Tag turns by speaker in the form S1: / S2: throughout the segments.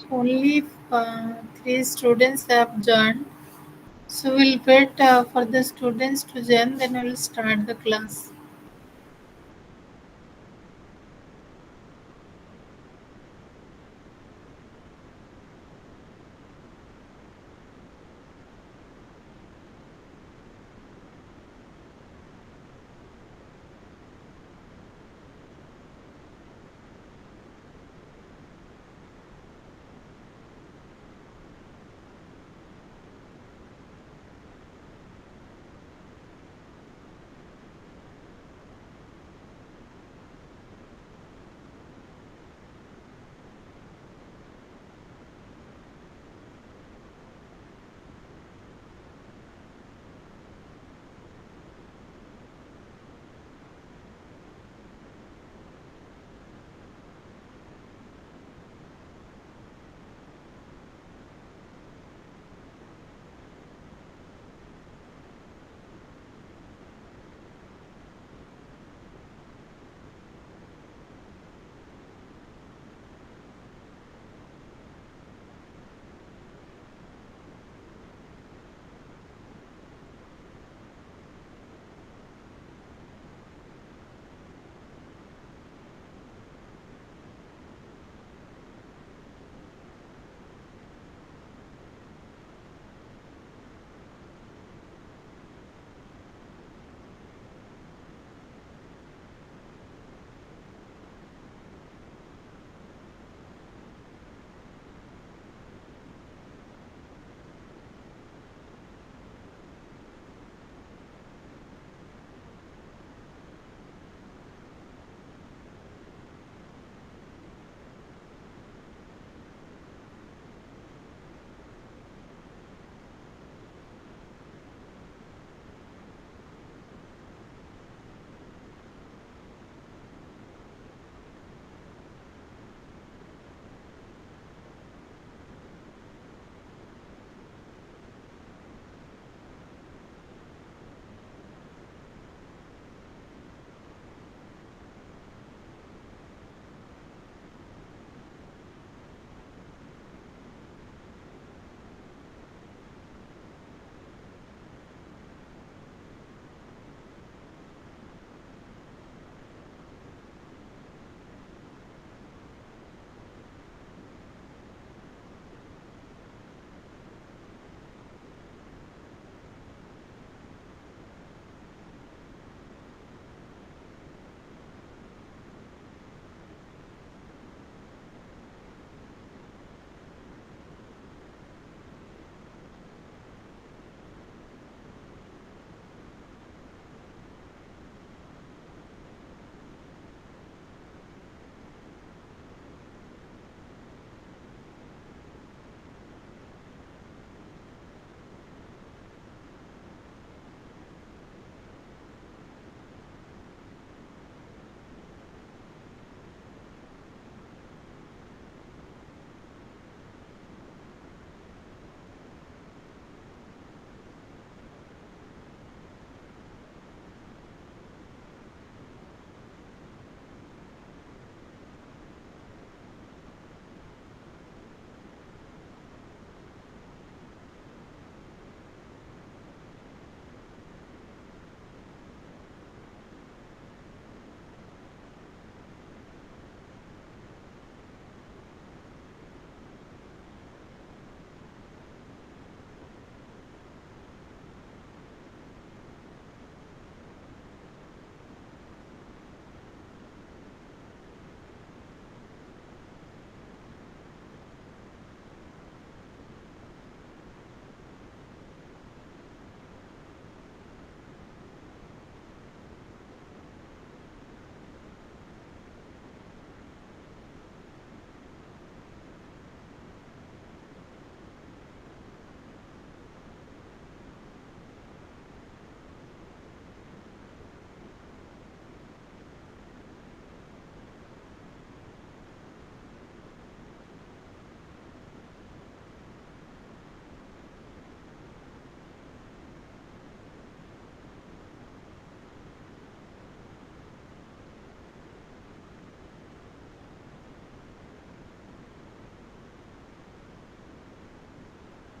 S1: Only three students have joined. So we'll wait for the students to join, then we'll start the class.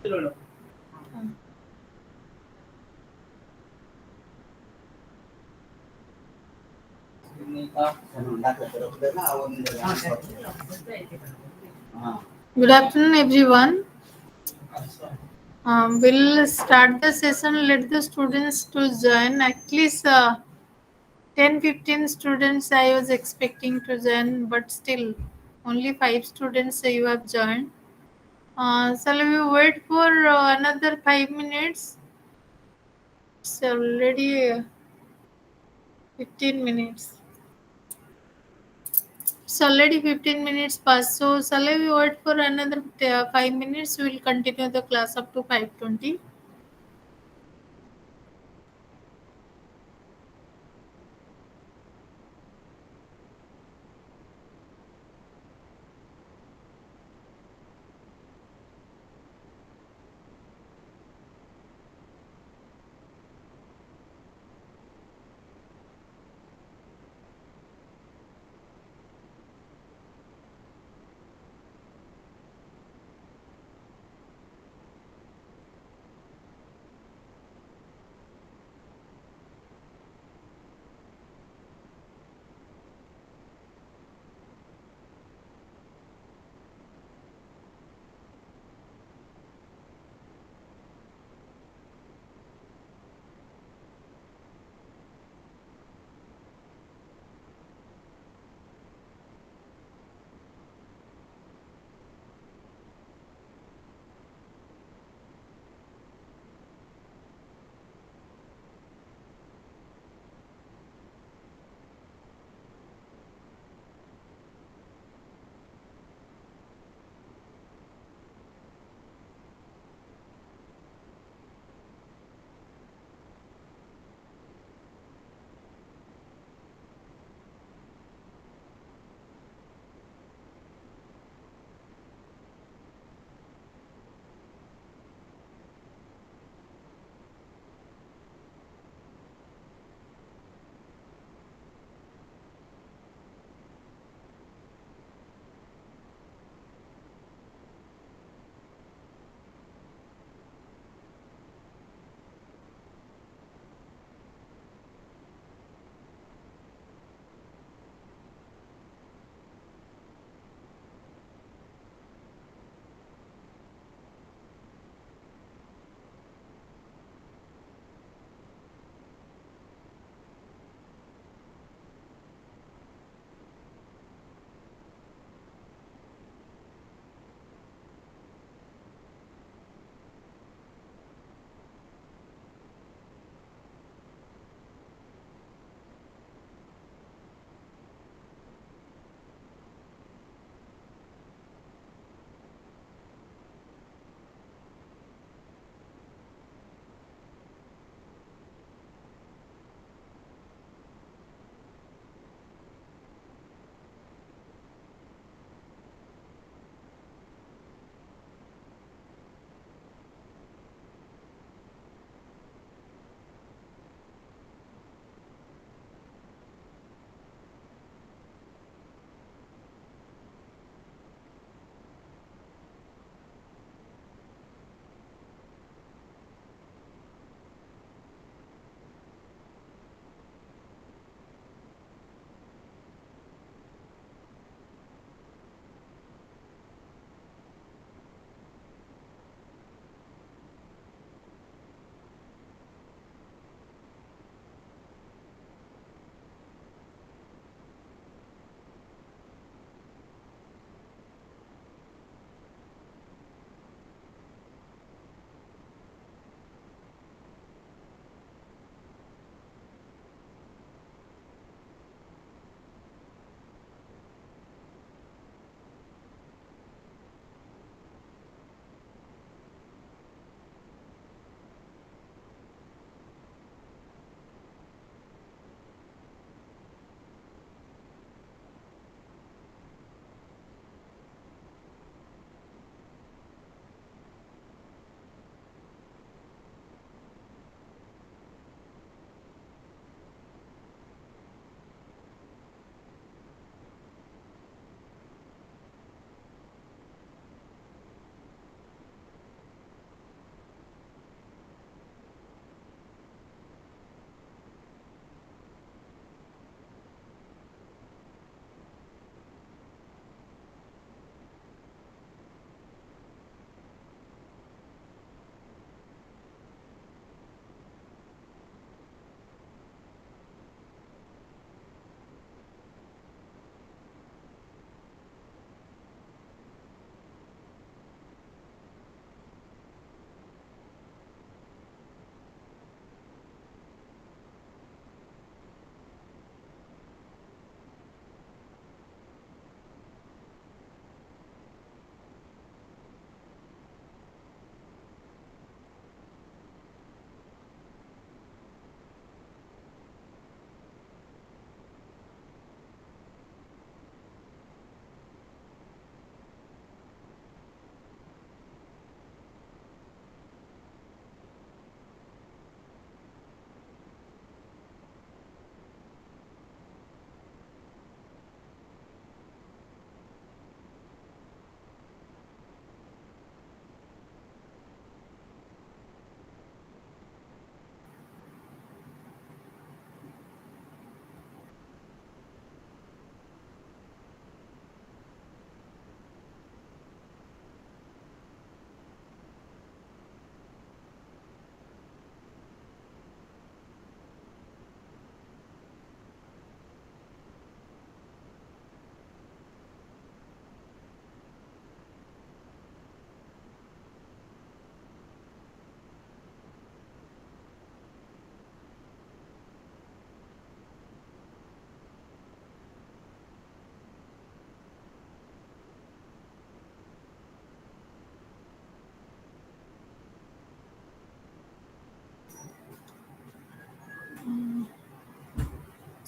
S1: Uh, Good afternoon, everyone. We'll start the session. Let the students to join. At least 10-15 students I was expecting to join, but still only 5 students you have joined. Shall we wait for another 5 minutes? It's already 15 minutes. It's already 15 minutes past. So shall we wait for another 5 minutes? We will continue the class up to 5:20.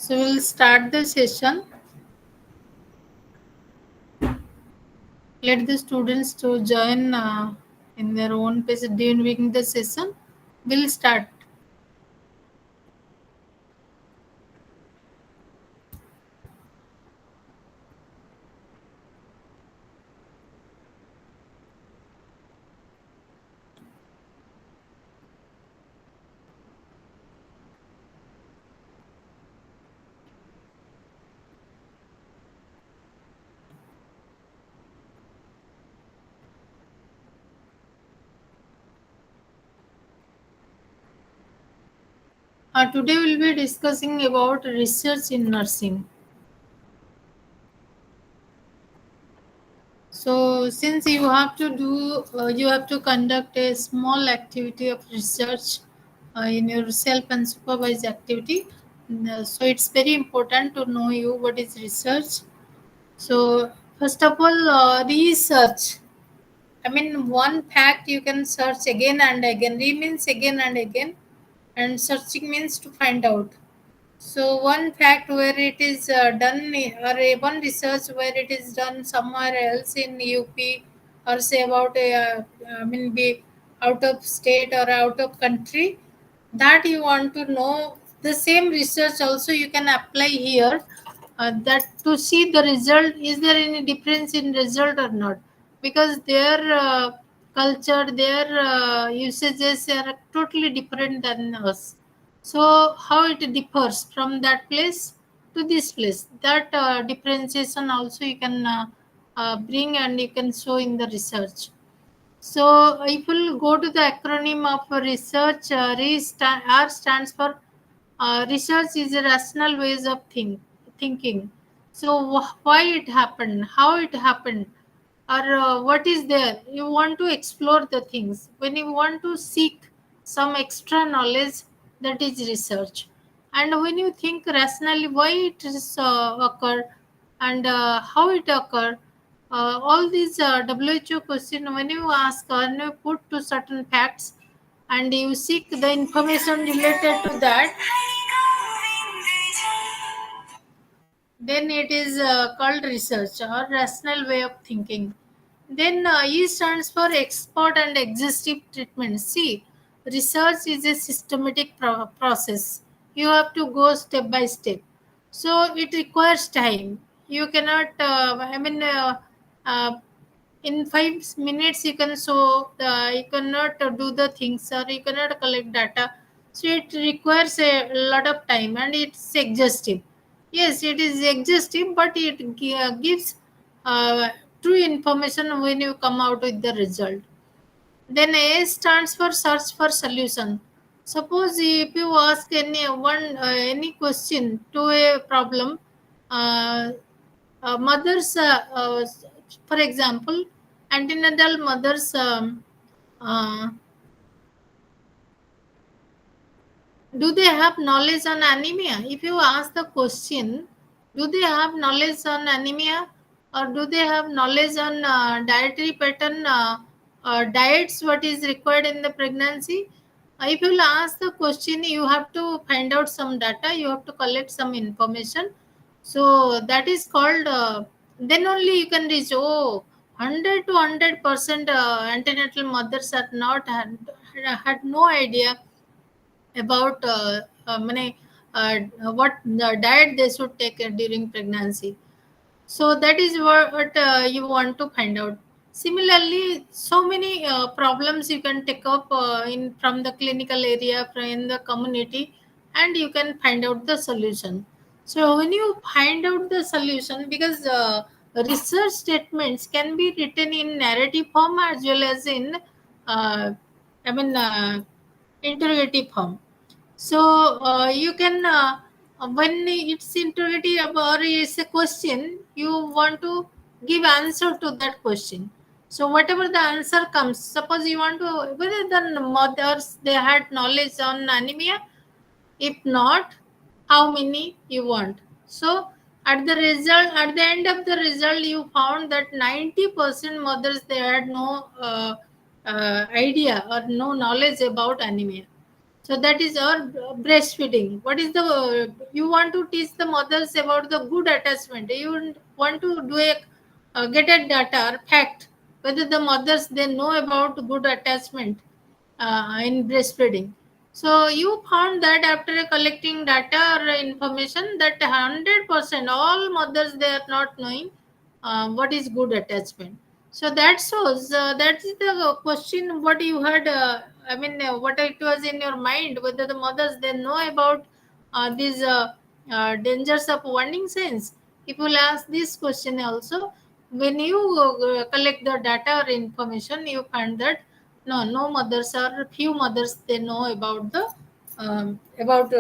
S1: So we'll start the session. Let the students to join in their own pace during the session. We'll start. Today we'll be discussing about research in nursing. So since you have to conduct a small activity of research in your self and supervised activity. So it's very important to know you what is research. So first of all, research. I mean, one fact you can search again and again. Re means again and again, and searching means to find out. So one fact where it is or one research where it is done somewhere else in UP, or say about I mean, be out of state or out of country, that you want to know, the same research also you can apply here, that to see the result, is there any difference in result or not, because their culture, their usages are totally different than us. So how it differs from that place to this place, that differentiation also you can bring and you can show in the research. So if we'll go to the acronym of research, R stands for research is a rational ways of thinking. So why it happened, how it happened, or what is there? You want to explore the things. When you want to seek some extra knowledge, that is research. And when you think rationally, why it is occur, and how it occur, all these WHO question, when you ask, when you put to certain facts and you seek the information related to that, then it is called research or rational way of thinking. Then E stands for expert and exhaustive treatment. See, research is a systematic process. You have to go step by step. So it requires time. You cannot, uh, in 5 minutes you can you cannot do the things, or you cannot collect data. So it requires a lot of time and it's exhaustive. Yes, it is exhaustive, but it gives uh, true information when you come out with the result. Then A stands for search for solution. Suppose if you ask any question to a problem, uh, mothers, for example, antenatal mothers, uh, do they have knowledge on anemia? If you ask the question, do they have knowledge on anemia, or do they have knowledge on dietary pattern, diets, what is required in the pregnancy? If you will ask the question, you have to find out some data, you have to collect some information. So that is called, then only you can reach, oh, 100 to 100% antenatal mothers are not had no idea about what diet they should take during pregnancy. So that is what you want to find out. Similarly, so many problems you can take up in from the clinical area, from in the community, and you can find out the solution. So when you find out the solution, because research statements can be written in narrative form as well as in uh, I mean interrogative form. So you can, when it's interrogative or it's a question, you want to give answer to that question. So whatever the answer comes, suppose you want to, whether the mothers they had knowledge on anemia, if not, how many you want. So at the end of the result, you found that 90% mothers they had no idea or no knowledge about anemia. So that is our breastfeeding. What is the you want to teach the mothers about the good attachment. You want to do a get a data or fact whether the mothers they know about good attachment in breastfeeding. So you found that after collecting data or information that 100% all mothers they are not knowing what is good attachment. So that shows that is the question what you had. What it was in your mind whether the mothers they know about these dangers of warning signs. If you will ask this question also, when you collect the data or information, you find that no mothers or few mothers they know about the about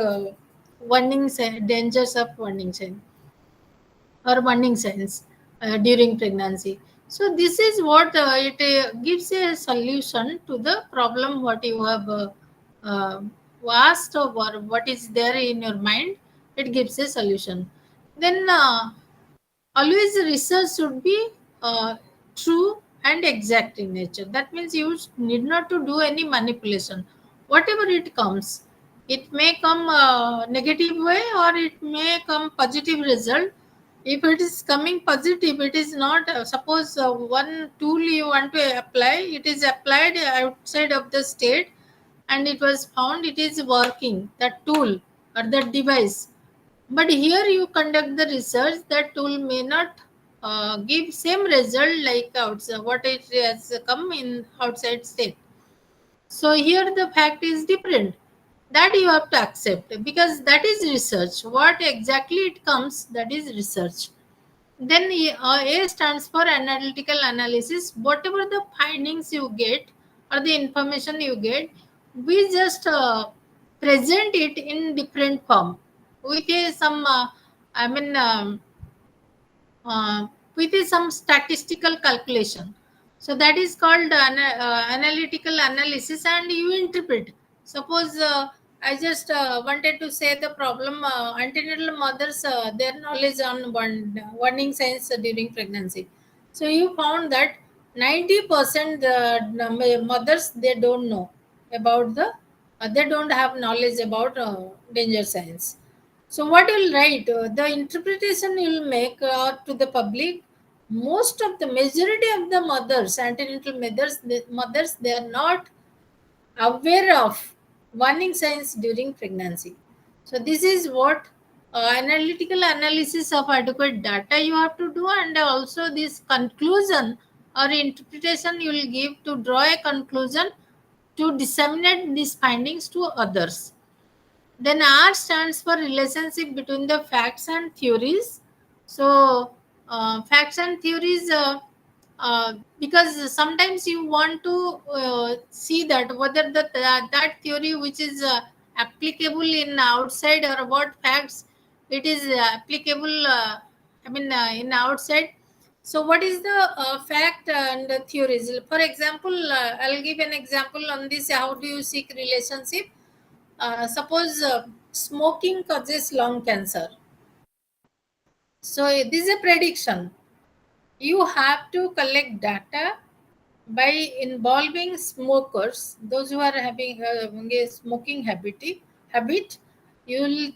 S1: warning dangers of warning sign or warning signs during pregnancy. So this is what it gives a solution to the problem what you have uh, asked or what is there in your mind. It gives a solution. Then always research should be true and exact in nature. That means you need not to do any manipulation. Whatever it comes, it may come negative way or it may come positive result. If it is coming positive, it is not suppose one tool you want to apply, it is applied outside of the state and it was found it is working, that tool or that device. But here you conduct the research, that tool may not give same result like outside what it has come in outside state. So here the fact is different. That you have to accept because that is research. What exactly it comes, that is research. Then A stands for analytical analysis. Whatever the findings you get or the information you get, we just present it in different form with some, I mean, uh, with some statistical calculation. So that is called analytical analysis, and you interpret. Suppose I just wanted to say the problem antenatal mothers their knowledge on warning signs during pregnancy. So you found that 90% mothers they don't know about the they don't have knowledge about danger signs. So what you'll write, the interpretation you'll make to the public, most of the majority of the mothers, antenatal mothers, they are not aware of warning signs during pregnancy. So this is what analytical analysis of adequate data you have to do, and also this conclusion or interpretation you will give to draw a conclusion to disseminate these findings to others. Then R stands for relationship between the facts and theories. So facts and theories, because sometimes you want to see that whether that theory which is applicable in outside or what facts it is applicable. In outside. So what is the fact and the theories? For example, I'll give an example on this. How do you seek relationship? Suppose smoking causes lung cancer. So this is a prediction. You have to collect data by involving smokers, those who are having a smoking habit. You will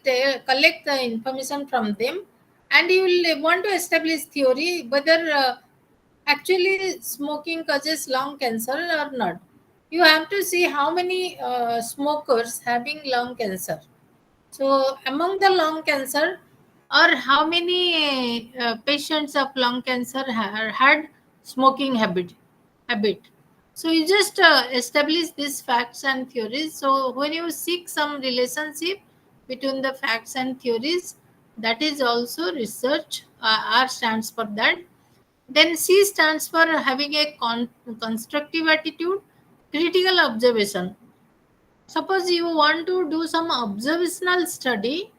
S1: collect the information from them, and you will want to establish theory whether actually smoking causes lung cancer or not. You have to see how many smokers having lung cancer. So, among the lung cancer, or how many patients of lung cancer had smoking habit. So you just establish these facts and theories. So when you seek some relationship between the facts and theories, that is also research. R stands for that. Then C stands for having a constructive attitude, critical observation. Suppose you want to do some observational study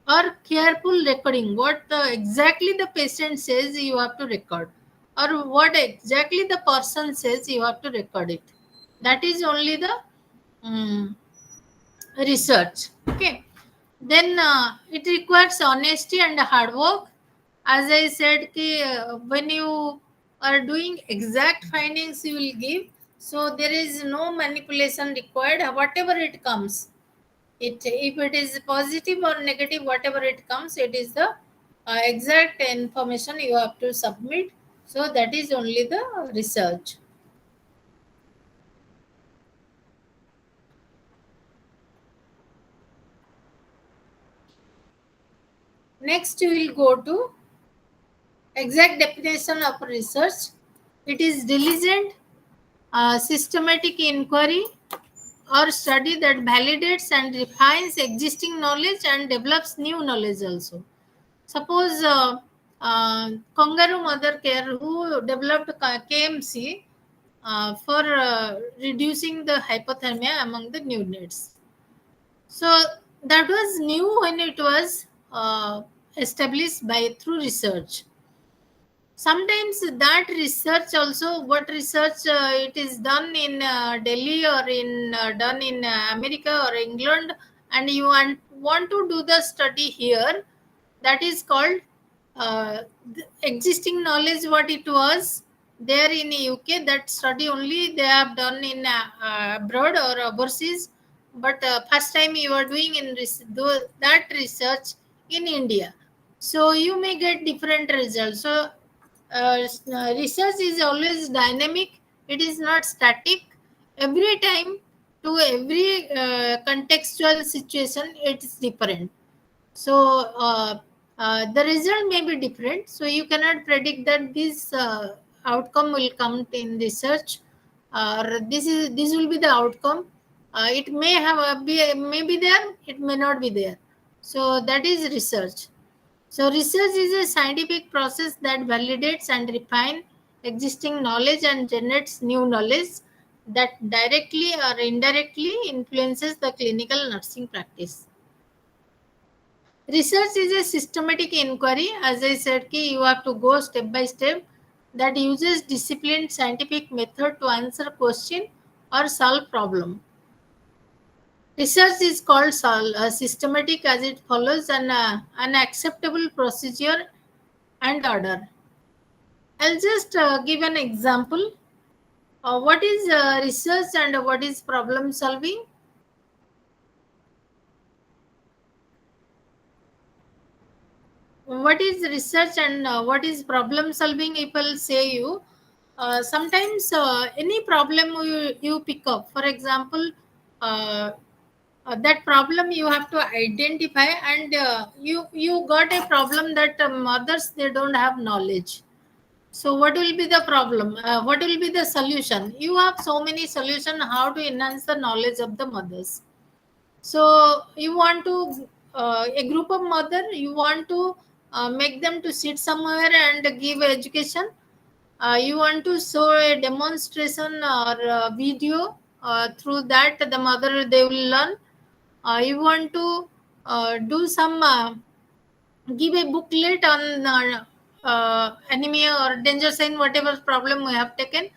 S1: or careful recording, what exactly the patient says you have to record, or what exactly the person says you have to record it. That is only the um, research. Okay. Then it requires honesty and hard work. As I said, when you are doing exact findings, you will give. So there is no manipulation required. Whatever it comes, It, if it is positive or negative, whatever it comes, it is the exact information you have to submit. So that is only the research. Next we will go to exact definition of research. It is diligent, systematic inquiry or study that validates and refines existing knowledge and develops new knowledge also. Suppose kangaroo mother care who developed KMC for reducing the hypothermia among the neonates. So that was new when it was established by through research. Sometimes that research also, what research it is done in Delhi or in done in America or England, and you want to do the study here, that is called the existing knowledge what it was there in UK, that study only they have done in abroad or overseas, but first time you are doing in that research in India, so you may get different results. So research is always dynamic, it is not static. Every time, to every contextual situation, it is different. So the result may be different, so you cannot predict that this outcome will come in research, or this will be the outcome. It may have may be there, it may not be there. So that is research. So research is a scientific process that validates and refines existing knowledge and generates new knowledge that directly or indirectly influences the clinical nursing practice. Research is a systematic inquiry. As I said, ki you have to go step by step, that uses disciplined scientific method to answer question or solve problem. Research is called systematic as it follows an acceptable procedure and order. I'll just give an example. What is research and what is problem solving? What is research and what is problem solving? People say you sometimes any problem you pick up, for example, uh, that problem you have to identify, and you got a problem that others they don't have knowledge. So what will be the problem? What will be the solution? You have so many solutions how to enhance the knowledge of the mothers. So you want to a group of mother, you want to make them to sit somewhere and give education. You want to show a demonstration or a video, through that the mother they will learn. You want to do some give a booklet on anemia or danger sign, whatever problem we have taken,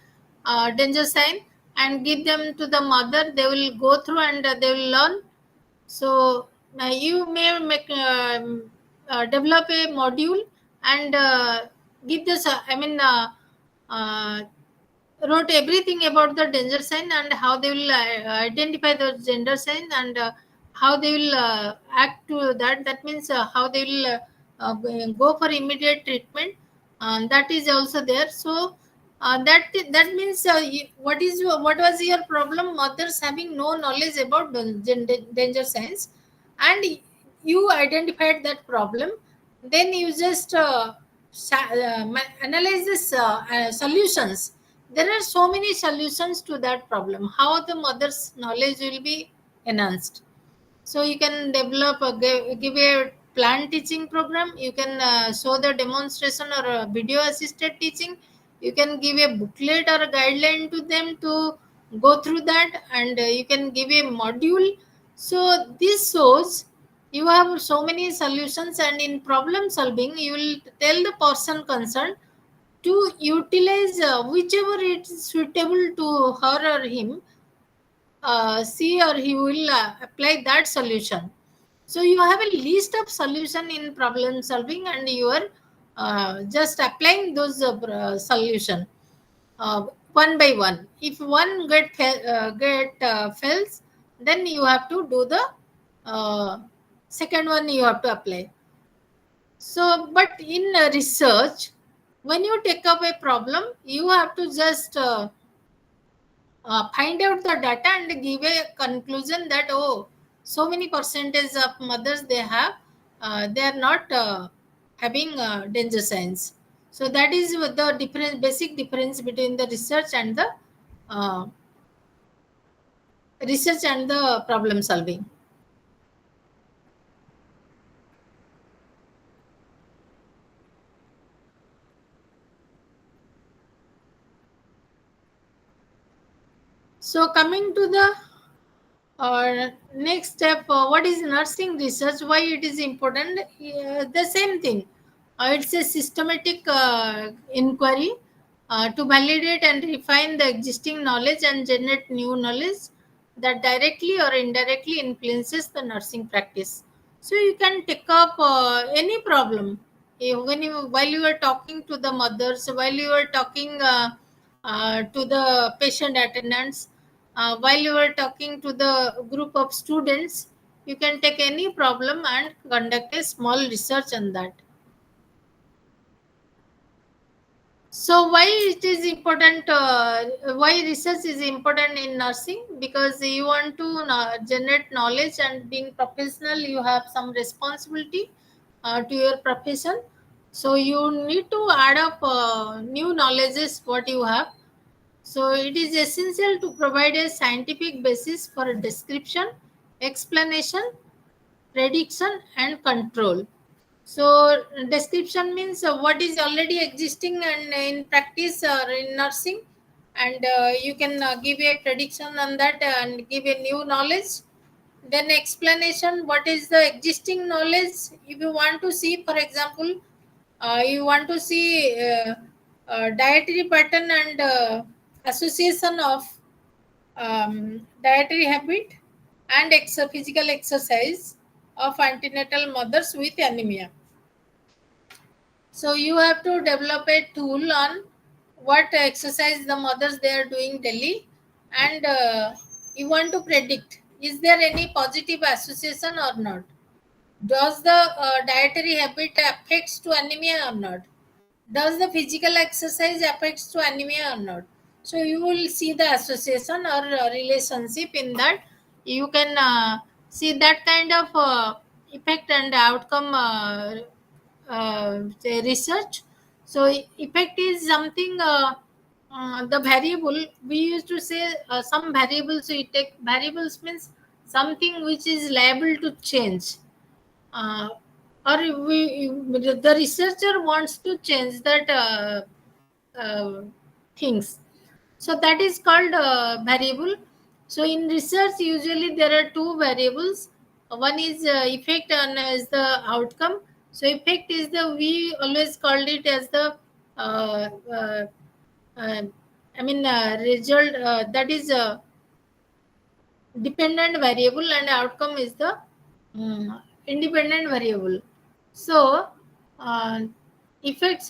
S1: danger sign, and give them to the mother, they will go through and they will learn. So you may make develop a module and give this I mean uh, wrote everything about the danger sign and how they will identify the danger sign, and how they will act to that. That means how they will go for immediate treatment. That is also there. So that means what was your problem? Mothers having no knowledge about danger signs, and you identified that problem. Then you just analyze this solutions. There are so many solutions to that problem, how the mother's knowledge will be enhanced. So you can develop give a plan teaching program, you can show the demonstration or a video assisted teaching, you can give a booklet or a guideline to them to go through that, and you can give a module. So this shows you have so many solutions, and in problem solving you will tell the person concerned to utilize whichever is suitable to her or him, see, or he will apply that solution. So you have a list of solution in problem solving, and you are just applying those solution one by one. If one get fails, then you have to do the uh, second one you have to apply. So, but in research, when you take up a problem, you have to just find out the data and give a conclusion that, oh, so many percentage of mothers they have, they are not having danger signs. So that is what the difference, basic difference between the uh, research and the problem solving. So coming to the next step, what is nursing research? Why it is important? The same thing. It's a systematic inquiry to validate and refine the existing knowledge and generate new knowledge that directly or indirectly influences the nursing practice. So you can take up any problem. When you while you are talking to the mothers, while you are talking to the patient attendants, while you are talking to the group of students, you can take any problem and conduct a small research on that. So why it is important? Why research is important in nursing? Because you want to generate knowledge, and being professional, you have some responsibility to your profession. So you need to add up new knowledges what you have. So it is essential to provide a scientific basis for a description, explanation, prediction, and control. So description means what is already existing and in practice or in nursing, and you can give a prediction on that and give a new knowledge. Then explanation, what is the existing knowledge. If you want to see, for example, you want to see dietary pattern and association of dietary habit and physical exercise of antenatal mothers with anemia. So you have to develop a tool on what exercise the mothers they are doing daily, and you want to predict, is there any positive association or not? Does the dietary habit affects to anemia or not? Does the physical exercise affects to anemia or not? So you will see the association or relationship in that. You can see that kind of effect and outcome say research. So effect is something, the variable we used to say, some variables we take. Variables means something which is liable to change, uh, or the researcher wants to change that uh, things. So that is called variable. So in research usually there are two variables. One is effect and is the outcome. So effect is the, we always called it as the uh, uh, uh, result, that is dependent variable, and outcome is the independent variable. So uh, effect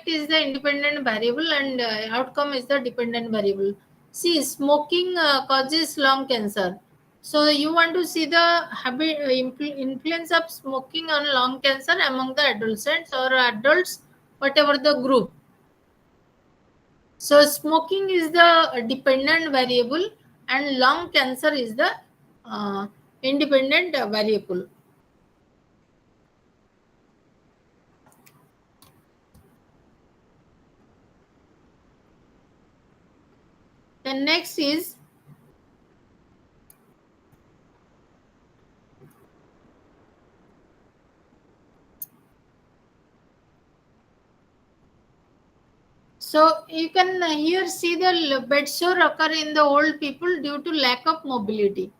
S1: is the independent variable, and outcome is the dependent variable. See, smoking causes lung cancer. So you want to see the habit, influence of smoking on lung cancer among the adolescents or adults, whatever the group. So smoking is the dependent variable, and lung cancer is the uh, independent variable. Then next is, so you can here see the bed sore occur in the old people due to lack of mobility.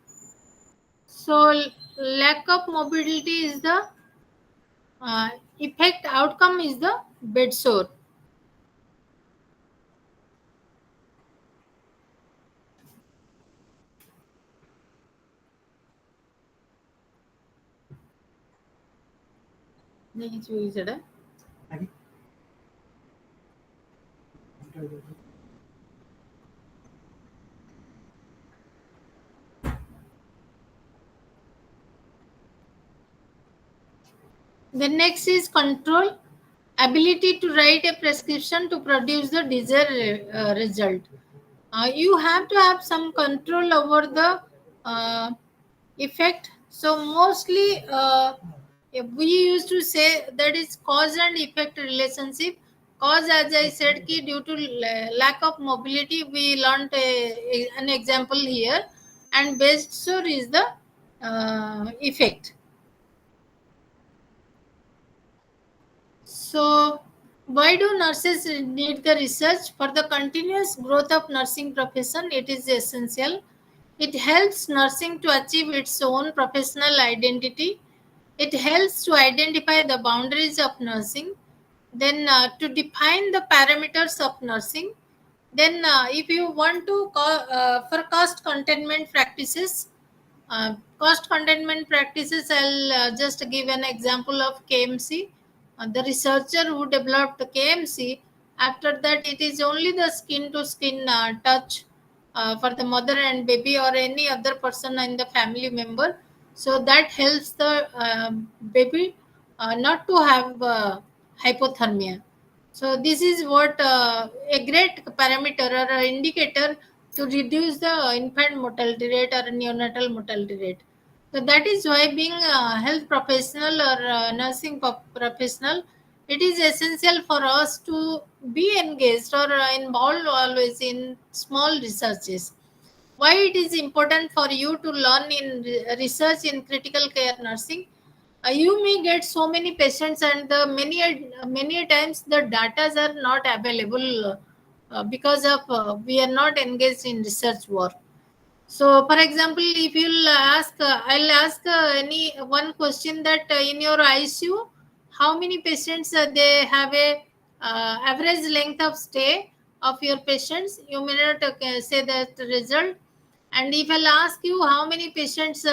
S1: So lack of mobility is the uh, effect. Outcome is the bed sore. नहीं chewy चढ़ा. The next is control, ability to write a prescription to produce the desired result. You have to have some control over the uh, effect. So mostly we used to say that is cause and effect relationship. Cause, as I said, ki due to lack of mobility, we learned an example here, and best sure is the effect. So, why do nurses need the research? For the continuous growth of nursing profession, it is essential. It helps nursing to achieve its own professional identity. It helps to identify the boundaries of nursing, then to define the parameters of nursing. Then, if you want to for cost containment practices, cost containment practices, I'll just give an example of KMC. The researcher who developed KMC, after that, it is only the skin to skin touch for the mother and baby or any other person in the family member. So that helps the baby not to have hypothermia. So this is what a great parameter or a indicator to reduce the infant mortality rate or neonatal mortality rate. So that is why being a health professional or nursing professional, it is essential for us to be engaged or involved always in small researches. Why it is important for you to learn in research in critical care nursing? You may get so many patients, and the many times the data are not available because of we are not engaged in research work. So, for example, if you'll ask, I'll ask any one question that in your ICU, how many patients they have a average length of stay of your patients? You may not say that result. And if I'll ask you how many patients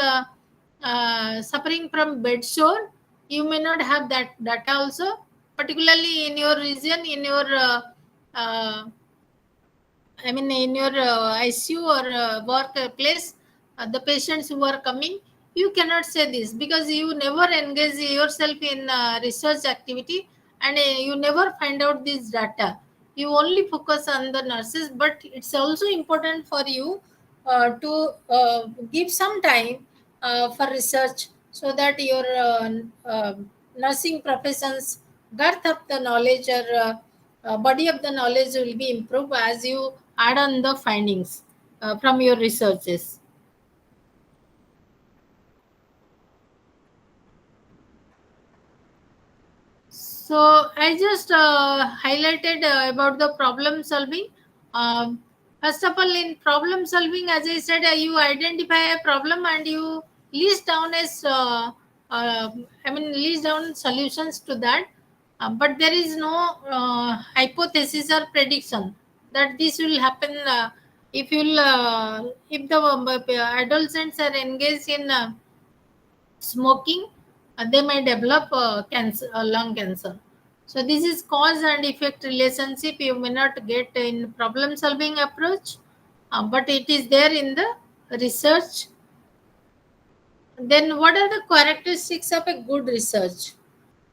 S1: suffering from bed sore, you may not have that data also. Particularly in your region, in your uh, I mean, in your ICU or workplace, the patients who are coming, you cannot say this because you never engage yourself in research activity, and you never find out this data. You only focus on the nurses, but it's also important for you to give some time for research so that your nursing professions girth of the knowledge or body of the knowledge will be improved as you add on the findings from your researches. So I just highlighted about the problem solving. Um, First of all, in problem solving, as I said, you identify a problem and you list down as list down solutions to that. But there is no hypothesis or prediction that this will happen. If the adolescents are engaged in smoking, they may develop cancer, lung cancer. So this is cause and effect relationship. You may not get in problem solving approach, but it is there in the research. Then, what are the characteristics of a good research?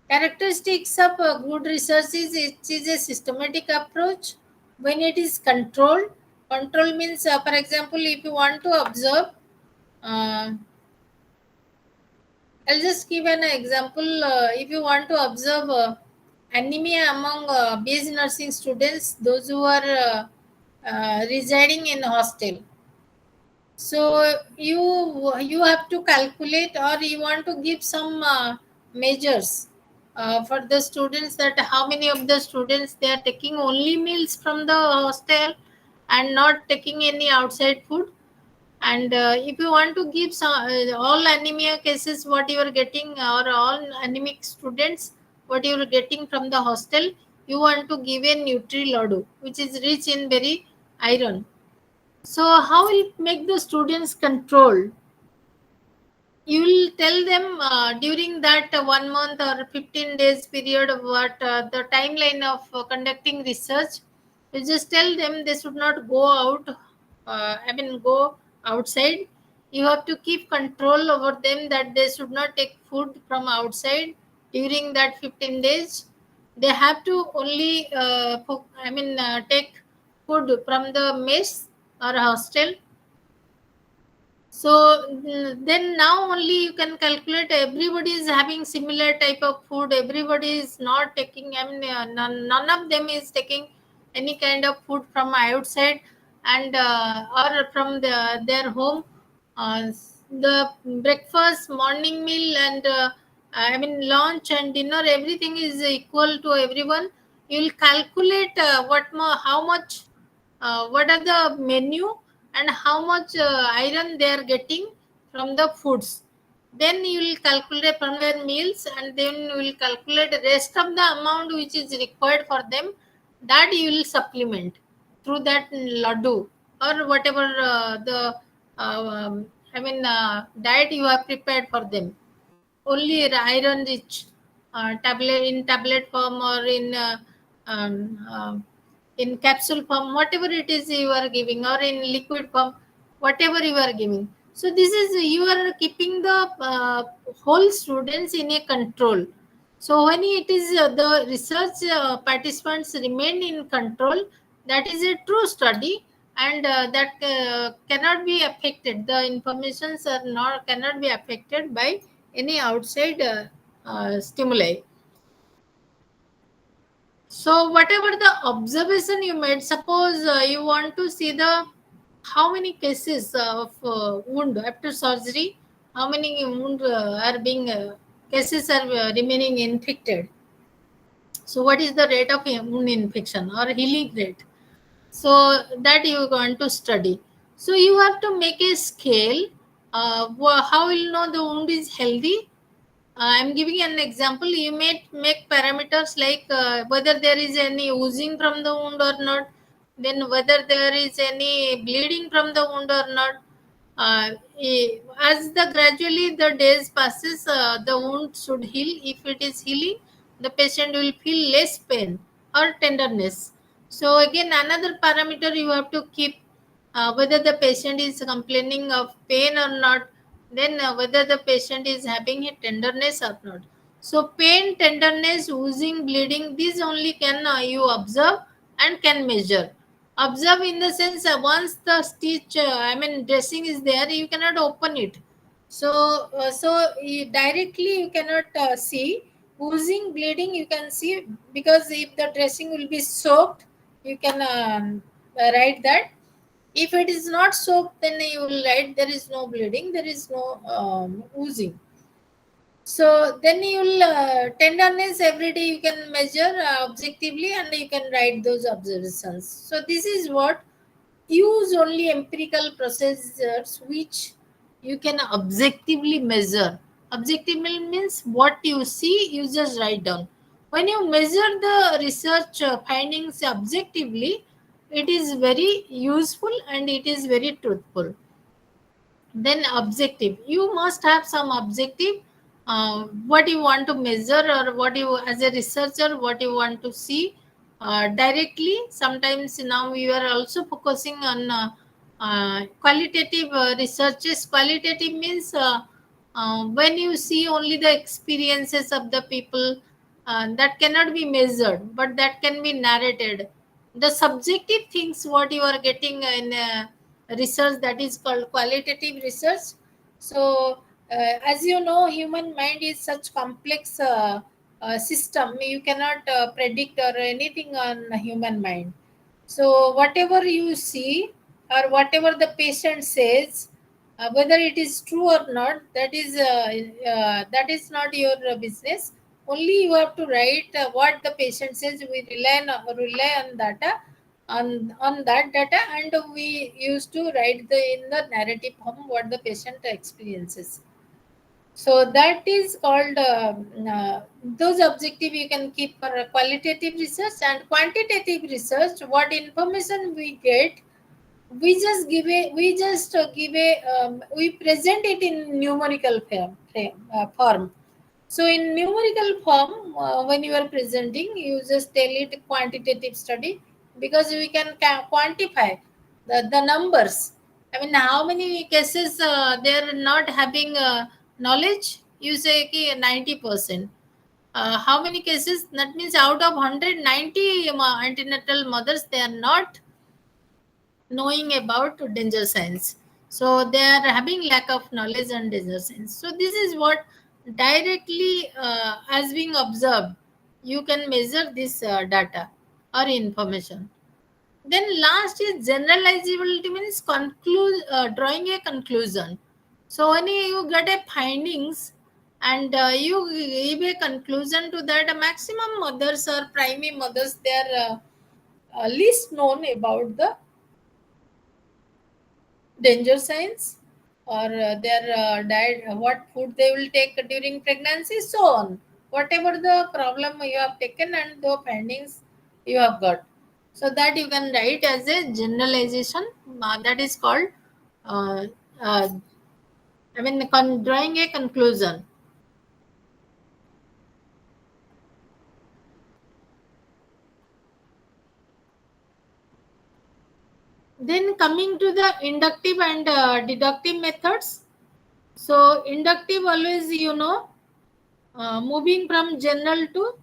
S1: Characteristics of a good research is it is a systematic approach when it is controlled. Control means, for example, if you want to observe. Uh, I'll just give an example. If you want to observe anemia among BSc nursing students, those who are residing in hostel, so you have to calculate or you want to give some measures for the students, that how many of the students they are taking only meals from the hostel and not taking any outside food. And if you want to give some, all anemia cases, what you are getting, or all anemic students, what you are getting from the hostel, you want to give a Nutri-Lodu, which is rich in very iron. So, how will it make the students control? You will tell them during that 1 month or 15 days period of what the timeline of conducting research. You just tell them they should not go out, go outside. You have to keep control over them that they should not take food from outside during that 15 days, they have to only take food from the mess or hostel. So then now only you can calculate everybody is having similar type of food. Everybody is not taking, none of them is taking any kind of food from outside and or from their home. The breakfast, morning meal, and lunch and dinner, everything is equal to everyone. You will calculate how much, what are the menu and how much iron they are getting from the foods. Then you will calculate from their meals, and then you will calculate the rest of the amount which is required for them, that you will supplement through that laddu or whatever diet you have prepared for them. Only iron rich tablet, in tablet form or um, uh, in capsule form, whatever it is you are giving, or in liquid form, whatever you are giving. So this is, you are keeping the whole students in a control. So when it is the research participants remain in control, that is a true study, and that cannot be affected. The informations are not, cannot be affected by any outside stimuli. So whatever the observation you made, suppose you want to see the how many cases of wound after surgery, how many wound are being cases are remaining infected. So what is the rate of wound infection or healing rate? So that you want to study. So you have to make a scale. How will you know the wound is healthy? I'm giving an example. You may make parameters like whether there is any oozing from the wound or not, then whether there is any bleeding from the wound or not. As the gradually the days passes, the wound should heal. If it is healing, the patient will feel less pain or tenderness. So again, another parameter you have to keep, whether the patient is complaining of pain or not, then whether the patient is having a tenderness or not. So pain, tenderness, oozing, bleeding, these only can you observe and can measure. Observe in the sense, once the stitch, dressing is there, you cannot open it. So directly you cannot see. Oozing, bleeding, you can see, because if the dressing will be soaked, you can write that. If it is not soaked, then you will write there is no bleeding, there is no oozing. So then you will tenderness every day you can measure objectively, and you can write those observations. So this is what, use only empirical procedures which you can objectively measure. Objectively means what you see, you just write down. When you measure the research findings objectively, it is very useful and it is very truthful. Then objective, you must have some objective, what you want to measure, or what you, as a researcher, what you want to see directly. Sometimes now we are also focusing on qualitative researches. Qualitative means when you see only the experiences of the people, that cannot be measured, but that can be narrated. The subjective things what you are getting in research, that is called qualitative research. So as you know, human mind is such complex system, you cannot predict or anything on human mind. So whatever you see or whatever the patient says, whether it is true or not, that is not your business. Only you have to write what the patient says. We rely on data, on that data, and we used to write in the narrative form what the patient experiences. So that is called those objective you can keep for qualitative research. And quantitative research, what information we get, we present it in numerical form. So in numerical form, when you are presenting, you just tell it quantitative study, because we can quantify the numbers. How many cases they are not having knowledge? You say 90%. How many cases? That means out of 190 antenatal mothers, they are not knowing about danger signs. So they are having lack of knowledge on danger signs. So this is what directly as being observed, you can measure this data or information. Then last is generalizability, means drawing a conclusion. So when you get a findings and you give a conclusion to that, maximum mothers or primary mothers, they are least known about the danger signs or their diet, what food they will take during pregnancy, so on. Whatever the problem you have taken and the findings you have got. So that you can write as a generalization, that is called, uh, uh, drawing a conclusion. Then coming to the inductive and deductive methods. So inductive always, moving from general to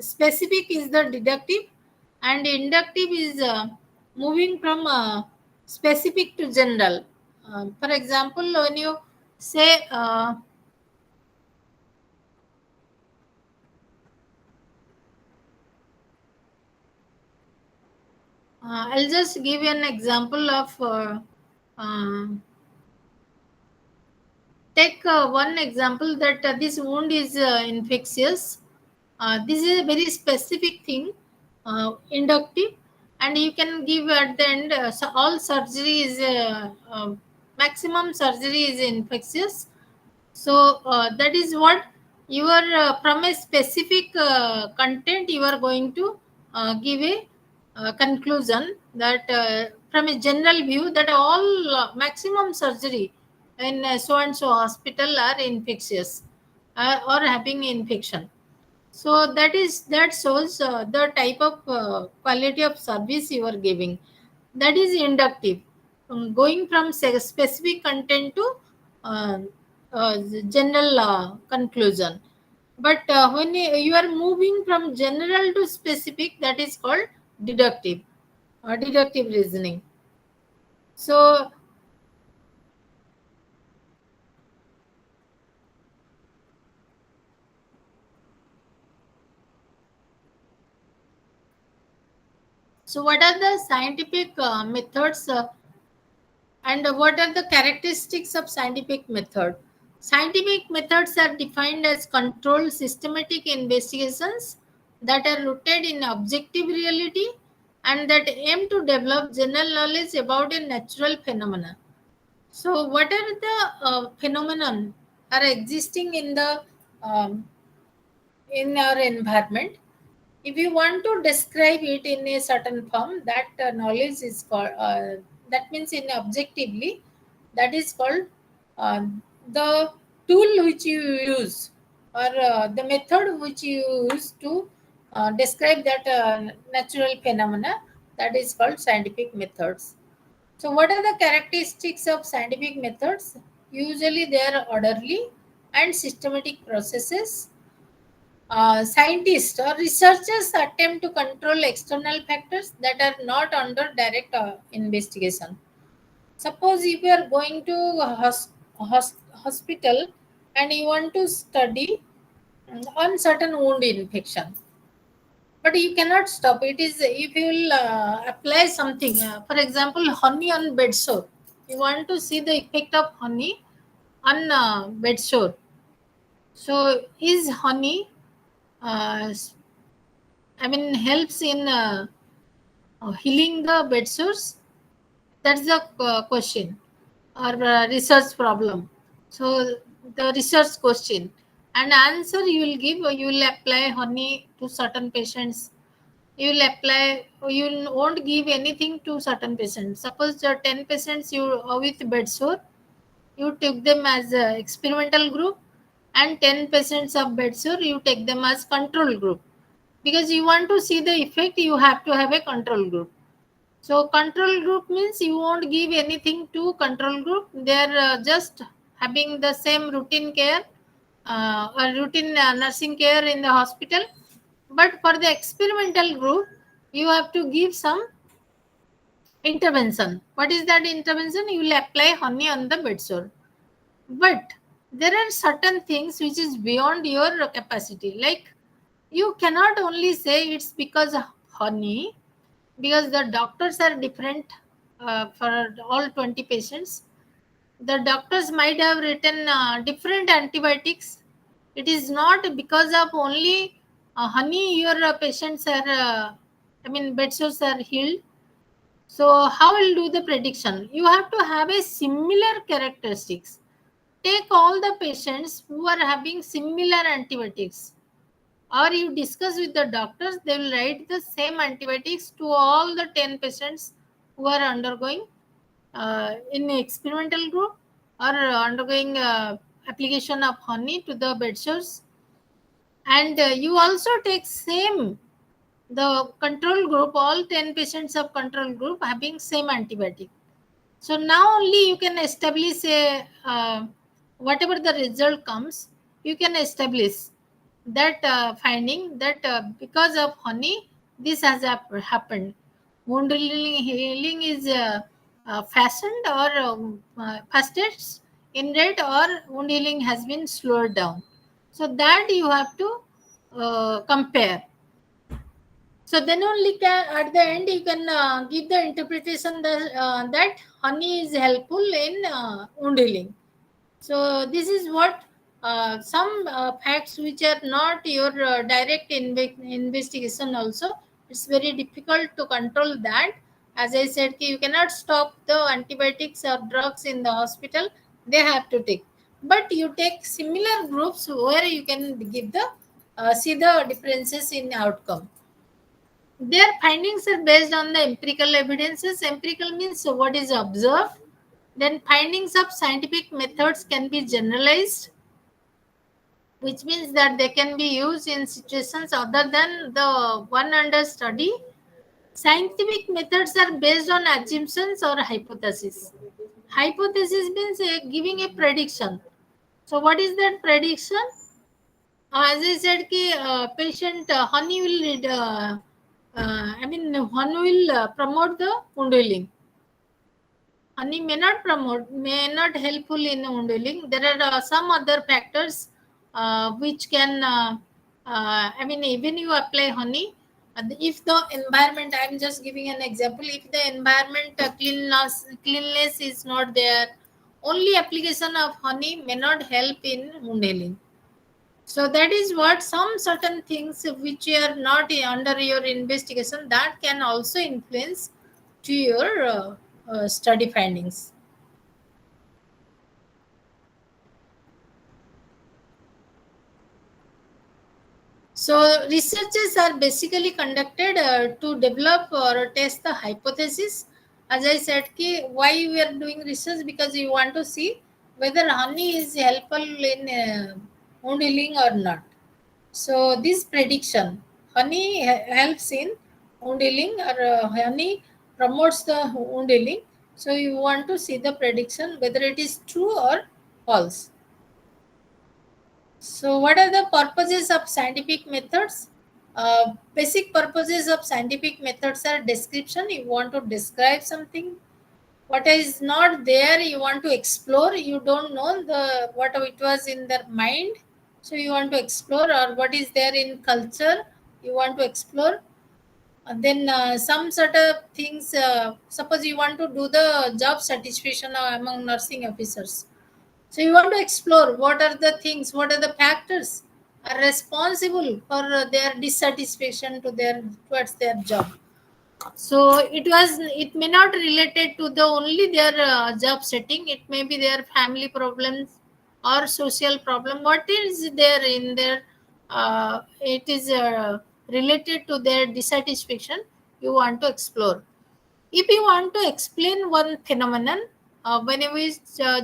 S1: specific is the deductive, and inductive is moving from specific to general. For example, when you say, I'll just give you an example of. Uh, Take one example that this wound is infectious. This is a very specific thing, inductive, and you can give at the end. So all surgery is maximum surgery is infectious. So that is what you are from a specific content you are going to give a conclusion that from a general view that all maximum surgery in so and so hospital are infectious or having infection. So that shows the type of quality of service you are giving. That is inductive, going from specific content to uh, general conclusion. But when you are moving from general to specific, that is called deductive, deductive reasoning. So what are the scientific methods and what are the characteristics of scientific method? Scientific methods are defined as controlled systematic investigations that are rooted in objective reality and that aim to develop general knowledge about a natural phenomena. So, what are the phenomenon are existing um, in our environment? If you want to describe it in a certain form, that knowledge is called, that means in objectively, that is called uh, the tool which you use or the method which you use to describe that natural phenomena, that is called scientific methods. So what are the characteristics of scientific methods? Usually they are orderly and systematic processes. Scientists or researchers attempt to control external factors that are not under direct investigation. Suppose if you are going to a hospital and you want to study on certain wound infection, but you cannot stop. It is if you will apply something, for example, honey on bed sore. You want to see the effect of honey on bed sore. So is honey uh, helps in healing the bed sores? That's the question or research problem. So the research question and answer you will give. You will apply honey to certain patients. You will apply. You won't give anything to certain patients. Suppose there are 10 patients you with bed sore. You take them as a experimental group, and 10 patients of bed sore you take them as control group, because you want to see the effect. You have to have a control group. So control group means you won't give anything to control group. They are just having the same routine care, or routine nursing care in the hospital. But for the experimental group, you have to give some intervention. What is that intervention? You will apply honey on the bed sore. But there are certain things which is beyond your capacity. Like, you cannot only say it's because of honey, because the doctors are different for all 20 patients. The doctors might have written different antibiotics. It is not because of only honey your patients are, bed sores are healed. So how will do the prediction? You have to have a similar characteristics. Take all the patients who are having similar antibiotics, or you discuss with the doctors, they will write the same antibiotics to all the 10 patients who are undergoing in experimental group, or undergoing application of honey to the bed sores. And you also take same the control group, all 10 patients of control group having same antibiotic. So now only you can establish a whatever the result comes, you can establish that finding that because of honey this has happened. Wound healing is fastened or fastest in rate, or wound healing has been slowed down. So that you have to compare. So then only at the end you can give the interpretation that honey is helpful in wound healing. So this is what some facts which are not your direct investigation also. It's very difficult to control that. As I said, you cannot stop the antibiotics or drugs in the hospital. They have to take. But you take similar groups where you can give the see the differences in outcome. Their findings are based on the empirical evidences. Empirical means what is observed. Then findings of scientific methods can be generalized, which means that they can be used in situations other than the one under study. Scientific methods are based on assumptions or hypotheses. Hypothesis means giving a prediction. So what is that prediction? As I said, ki, patient honey will honey will promote the wound healing. Honey may not promote, may not helpful in wound healing. There are some other factors which can, even you apply honey, if the environment, I'm just giving an example, if the environment cleanliness is not there, only application of honey may not help in wound healing. So that is what some certain things which are not under your investigation that can also influence to your study findings. So researches are basically conducted to develop or test the hypothesis. As I said, why we are doing research, because you want to see whether honey is helpful in wound healing or not. So this prediction, honey helps in wound healing, or honey promotes the wound healing. So you want to see the prediction whether it is true or false. So what are the purposes of scientific methods? Basic purposes of scientific methods are description. You want to describe something. What is not there, you want to explore. You don't know the what it was in their mind, so you want to explore. Or what is there in culture, you want to explore. And then some sort of things. Suppose you want to do the job satisfaction among nursing officers, so you want to explore what are the things, what are the factors are responsible for their dissatisfaction to their towards their job. So it may not related to the only their job setting. It may be their family problems or social problem. What is there in their it is related to their dissatisfaction, you want to explore. If you want to explain one phenomenon, whenever we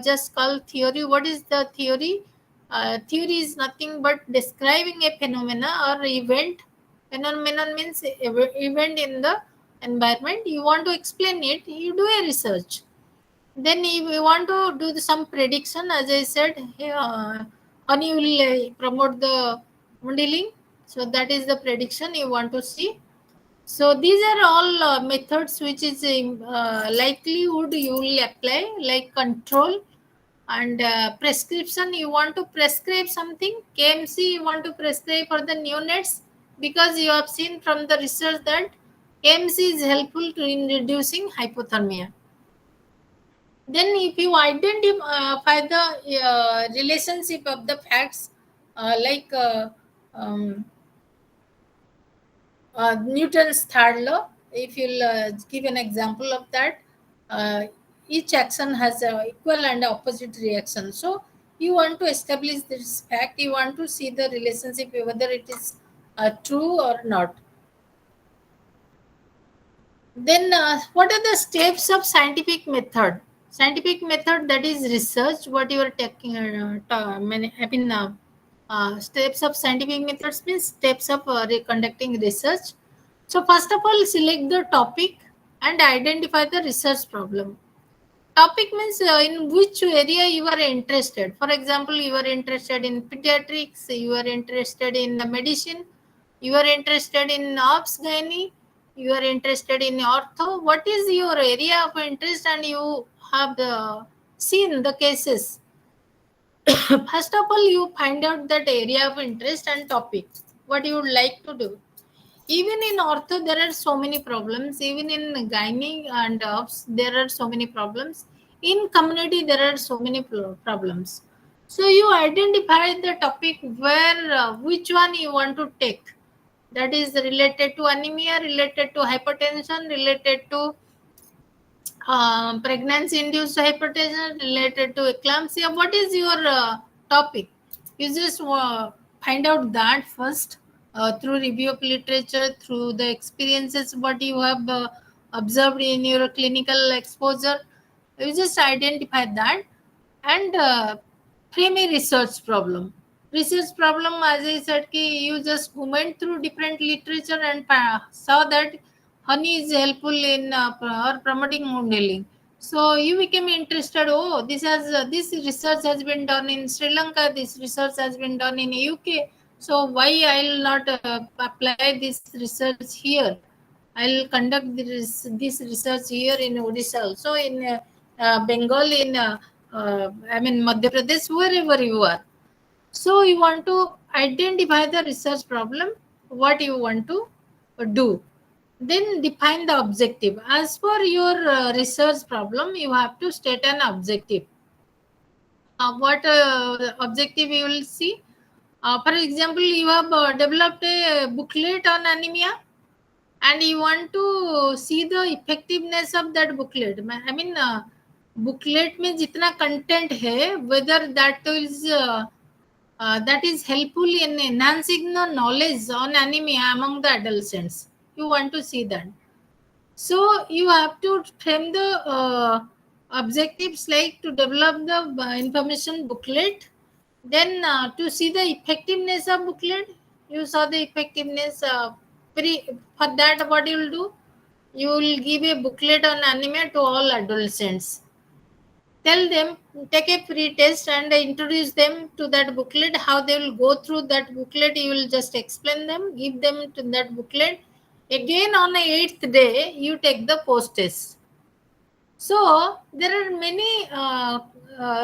S1: just call theory, what is the theory? Theory is nothing but describing a phenomena or event. Phenomenon means event in the environment. You want to explain it, you do a research. Then if you want to do some prediction, as I said, and you will promote the modeling. So that is the prediction you want to see. So these are all methods which is likelihood you will apply, like control and prescription. You want to prescribe something, KMC you want to prescribe for the neonates, because you have seen from the research that KMC is helpful in reducing hypothermia. Then if you identify the relationship of the facts, like Newton's third law, if you'll give an example of that, uh, each action has a equal and opposite reaction. So you want to establish this fact, you want to see the relationship, whether it is true or not. Then what are the steps of scientific method? Scientific method, that is research. What you are taking, steps of scientific methods means steps of conducting research. So first of all, select the topic and identify the research problem. Topic means in which area you are interested. For example, you are interested in pediatrics, you are interested in the medicine, you are interested in obs gynae, you are interested in ortho. What is your area of interest, and you have seen the cases. First of all, you find out that area of interest and topic, what you would like to do. Even in ortho there are so many problems, even in gynae and obs there are so many problems, in community there are so many problems. So you identify the topic where which one you want to take, that is related to anemia, related to hypertension, related to pregnancy induced hypertension, related to eclampsia. What is your topic? You just find out that first, through review of literature, through the experiences what you have observed in your clinical exposure. You just identify that and frame a research problem. Research problem, as I said, ki you just went through different literature and saw that honey is helpful in or promoting wound healing. So you became interested. Oh, this research has been done in Sri Lanka. This research has been done in UK. So why I'll not apply this research here? I'll conduct this research here in Odisha, also in Bengal, in Madhya Pradesh, wherever you are. So you want to identify the research problem, what you want to do. Then define the objective. As for your research problem, you have to state an objective. What objective you will see? For example, you have developed a booklet on anemia, and you want to see the effectiveness of that booklet. I mean, booklet में जितना content है, whether that is helpful in enhancing the knowledge on anemia among the adolescents. You want to see that. So you have to frame the objectives, like to develop the information booklet. Then to see the effectiveness of booklet, you saw the effectiveness. For that, what you will do? You will give a booklet on anemia to all adolescents. Tell them, take a free test and introduce them to that booklet. How they will go through that booklet, you will just explain them, give them to that booklet. Again, on the 8th day, you take the post test. So there are many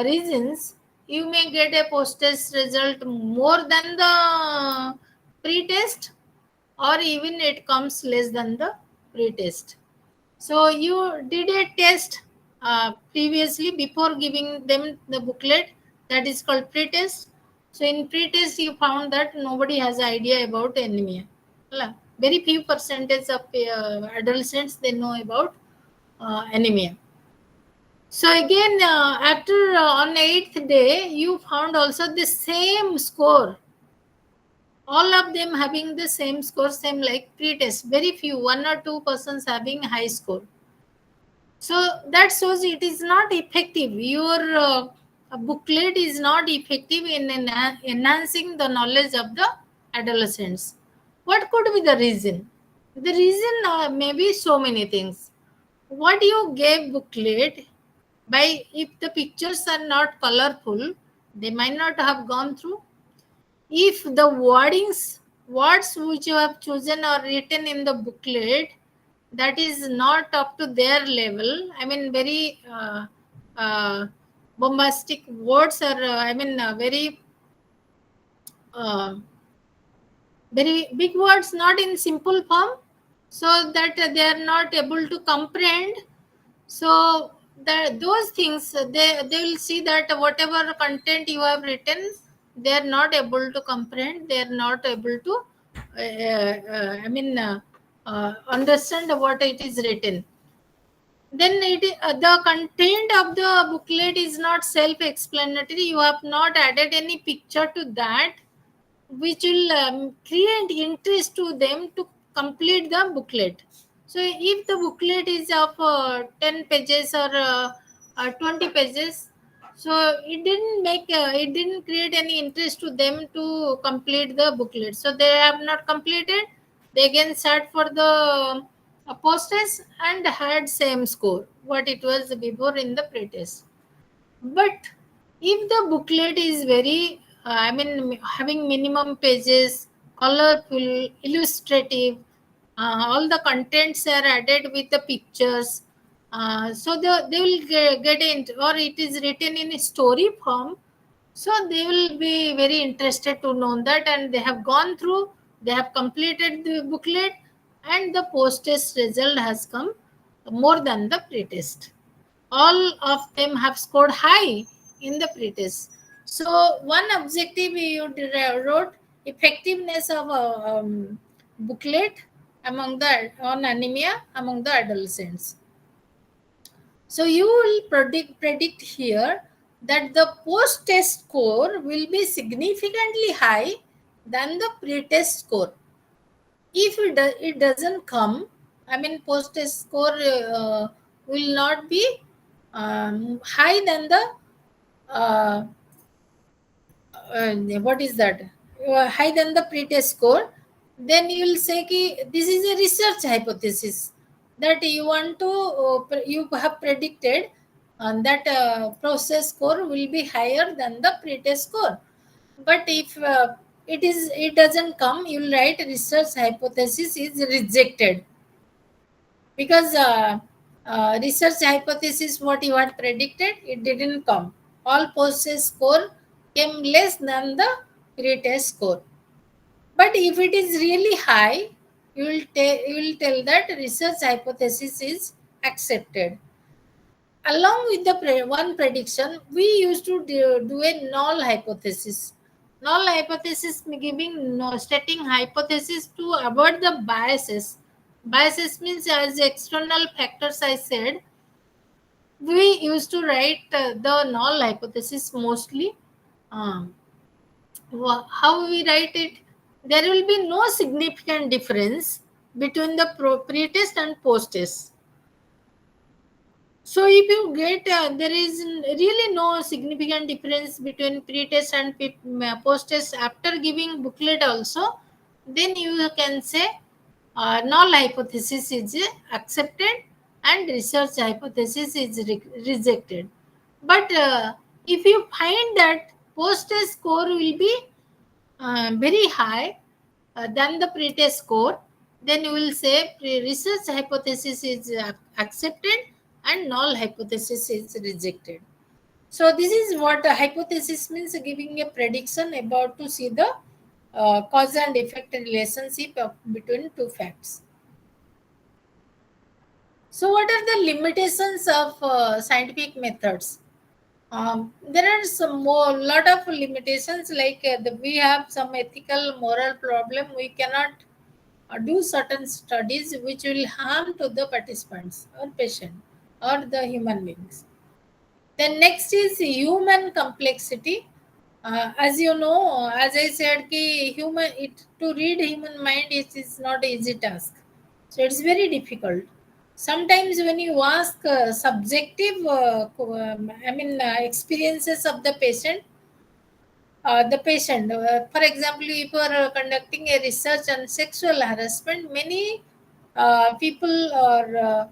S1: reasons you may get a post test result more than the pre test, or even it comes less than the pre test. So you did a test previously before giving them the booklet, that is called pre-test. So in pre-test you found that nobody has idea about anemia. Very few percentage of adolescents they know about anemia. So again, after on 8th day, you found also the same score. All of them having the same score, same like pre-test. Very few, 1 or 2 persons having high score. So that shows it is not effective. Your booklet is not effective in enhancing the knowledge of the adolescents. What could be the reason? The reason may be so many things. What you gave booklet, by if the pictures are not colorful, They might not have gone through. If the words which you have chosen or written in the booklet, that is not up to their level, I mean, very uh, bombastic words, or uh, very big words, not in simple form, so that they are not able to comprehend. So that those things, they will see that whatever content you have written, they are not able to comprehend, they are not able to understand what it is written. Then the content of the booklet is not self explanatory, you have not added any picture to that, which will create interest to them to complete the booklet. So if the booklet is of 10 pages or 20 pages, so it didn't create any interest to them to complete the booklet, so they have not completed. They again sat for the post test and had same score what it was before in the pretest. But if the booklet is very, having minimum pages, colorful, illustrative, all the contents are added with the pictures, so they will get in, or it is written in a story form, so they will be very interested to know that, and they have gone through, they have completed the booklet, and the post test result has come more than the pretest. All of them have scored high in the pretest. So one objective you wrote effectiveness of a booklet among the on anemia among the adolescents. So you will predict here that the post test score will be significantly high than the pre-test score. If it doesn't come, I mean, post test score will not be high than the uh, what is that, high than the pretest score, then you will say ki this is a research hypothesis, that you want to you have predicted that process score will be higher than the pretest score. But if it doesn't come, you will write research hypothesis is rejected, because research hypothesis what you had predicted, it didn't come. All post-test score came less than the pre-test score. But if it is really high, you will tell that research hypothesis is accepted. Along with the one prediction, we used to do a null hypothesis. Null hypothesis giving no, stating hypothesis to avoid the biases. Biases means as external factors I said, we used to write the null hypothesis mostly. Um, how we write it? There will be no significant difference between the pre-test and post-test. So if you get there is really no significant difference between pre-test and post-test after giving booklet also, then you can say null hypothesis is accepted and research hypothesis is rejected. But if you find that post-test score will be very high than the pre-test score, then you will say research hypothesis is accepted and null hypothesis is rejected. So this is what a hypothesis means, giving a prediction about to see the cause and effect relationship between two facts. So what are the limitations of scientific methods? There are some more lot of limitations, like we have some ethical moral problem. We cannot do certain studies which will harm to the participants or patient or the human beings. Then next is human complexity. As you know, as I said, ki human it to read human mind is not easy task. So it's very difficult. Sometimes when you ask subjective, experiences of the patient. For example, if you are conducting a research on sexual harassment, many people are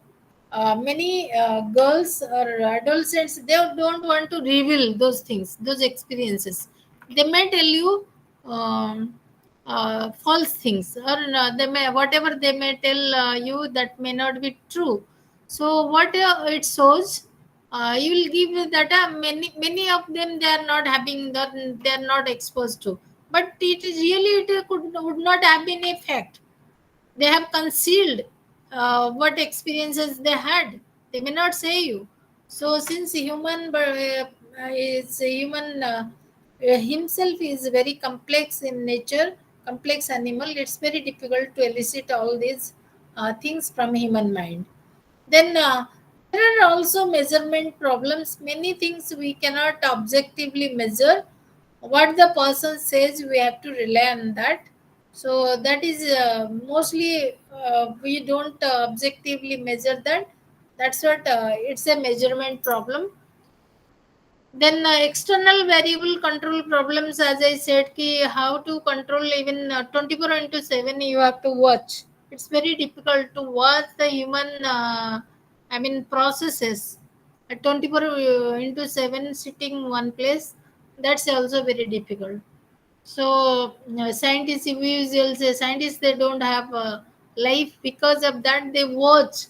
S1: many girls or adolescents, they don't want to reveal those things, those experiences. They may tell you false things, or they may, whatever they may tell you, that may not be true. So what it shows, you will give that many of them, they are not having that, they are not exposed to, but it is really, it would not have been a fact. They have concealed what experiences they had. They may not say you. So since human himself is very complex in nature, complex animal, it's very difficult to elicit all these things from human mind. Then there are also measurement problems. Many things we cannot objectively measure. What the person says, we have to rely on that. So that is mostly we don't objectively measure that. That's what it's a measurement problem. Then external variable control problems, as I said, ki how to control even 24 into 7, you have to watch. It's very difficult to watch the human, processes. 24 into 7 sitting one place, that's also very difficult. So scientists, if we will say scientists, they don't have life, because of that they watch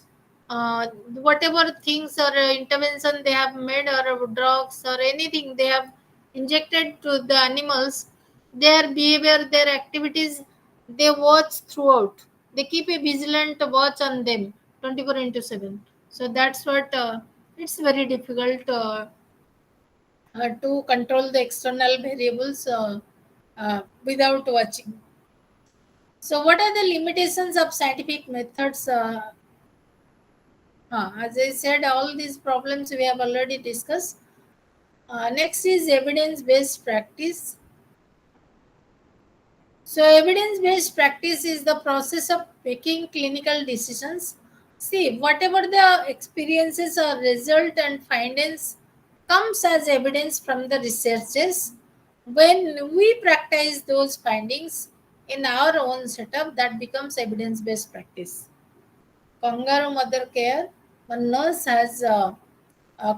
S1: whatever things or intervention they have made, or drugs or anything they have injected to the animals, their behavior, their activities, they watch throughout. They keep a vigilant watch on them 24 into 7. So that's what it's very difficult to control the external variables without watching. So, what are the limitations of scientific methods? As I said, all these problems we have already discussed. Next is evidence based practice. So, evidence based practice is the process of making clinical decisions. See, whatever the experiences or result and findings comes as evidence from the researchers. When we practice those findings in our own setup, that becomes evidence based practice. Kangaroo mother care, one nurse has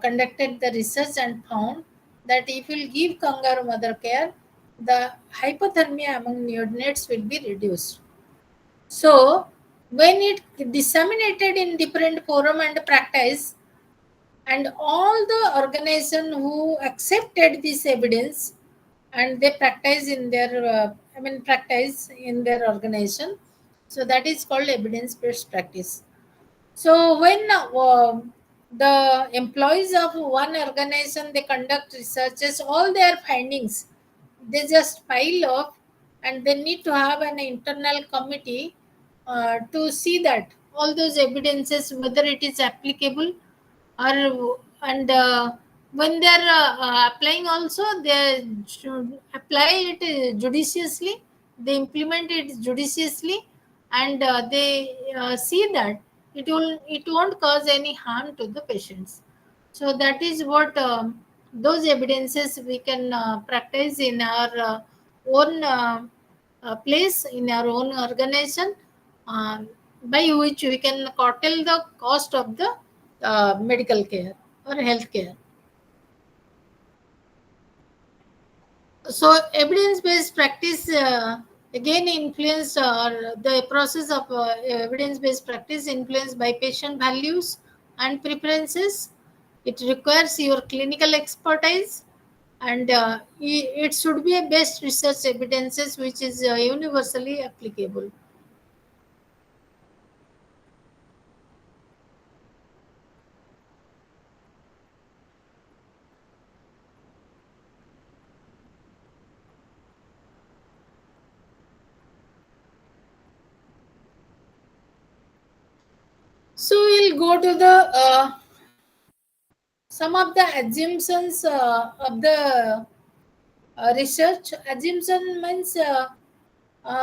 S1: conducted the research and found that if you give kangaroo mother care, the hypothermia among neonates will be reduced. So, when it disseminated in different forum and practice, and all the organization who accepted this evidence and they practice in their, practice in their organization, so that is called evidence based practice. So when the employees of one organization, they conduct researches, all their findings they just pile up, and they need to have an internal committee to see that all those evidences, whether it is applicable, or and when they are applying also, they should apply it judiciously, they implement it judiciously, and they see that it won't cause any harm to the patients. So that is what those evidences we can practice in our own place, in our own organization, uh, by which we can curtail the cost of the medical care or health care. So evidence-based practice again influenced, the process of evidence-based practice influenced by patient values and preferences. It requires your clinical expertise, and it should be a best research evidences which is universally applicable. So we'll go to the some of the assumptions of the research. Assumption means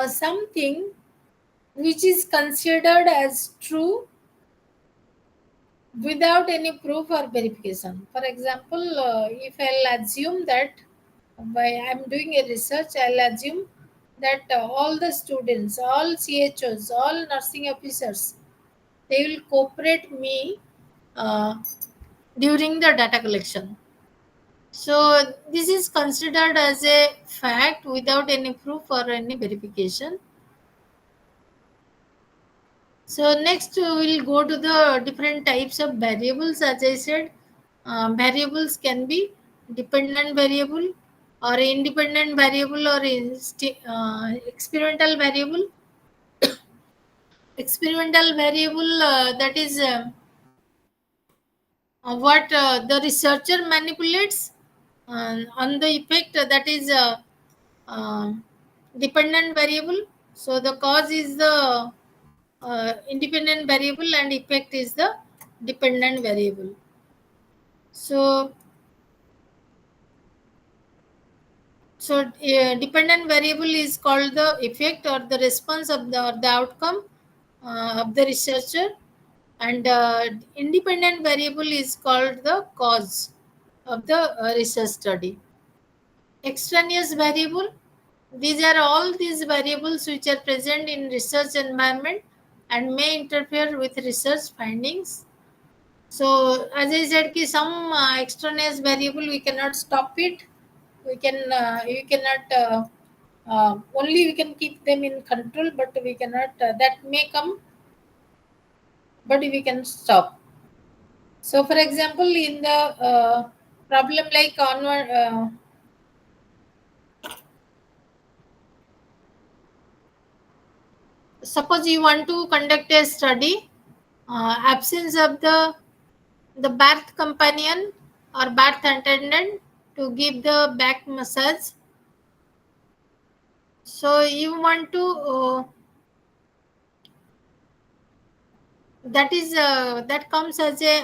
S1: something which is considered as true without any proof or verification. For example, if I'll assume that by I'm doing a research, I'll assume that all the students, all CHOs, all nursing officers, they will cooperate me uh, during the data collection. So this is considered as a fact without any proof or any verification. So next we'll go to the different types of variables. As I said, variables can be dependent variable or independent variable or experimental variable. Experimental variable, that is what the researcher manipulates on the effect, that is um dependent variable. So the cause is the independent variable and effect is the dependent variable. So dependent variable is called the effect or the response of the outcome of the researcher, and independent variable is called the cause of the research study. Extraneous variable, these are all these variables which are present in research environment and may interfere with research findings. So as I said, ki some extraneous variable we cannot stop it. We cannot only we can keep them in control, but we cannot. That may come, but we can stop. So, for example, in the problem like onward, suppose you want to conduct a study, absence of the birth companion or birth attendant to give the back massage. So you want to that is that comes as a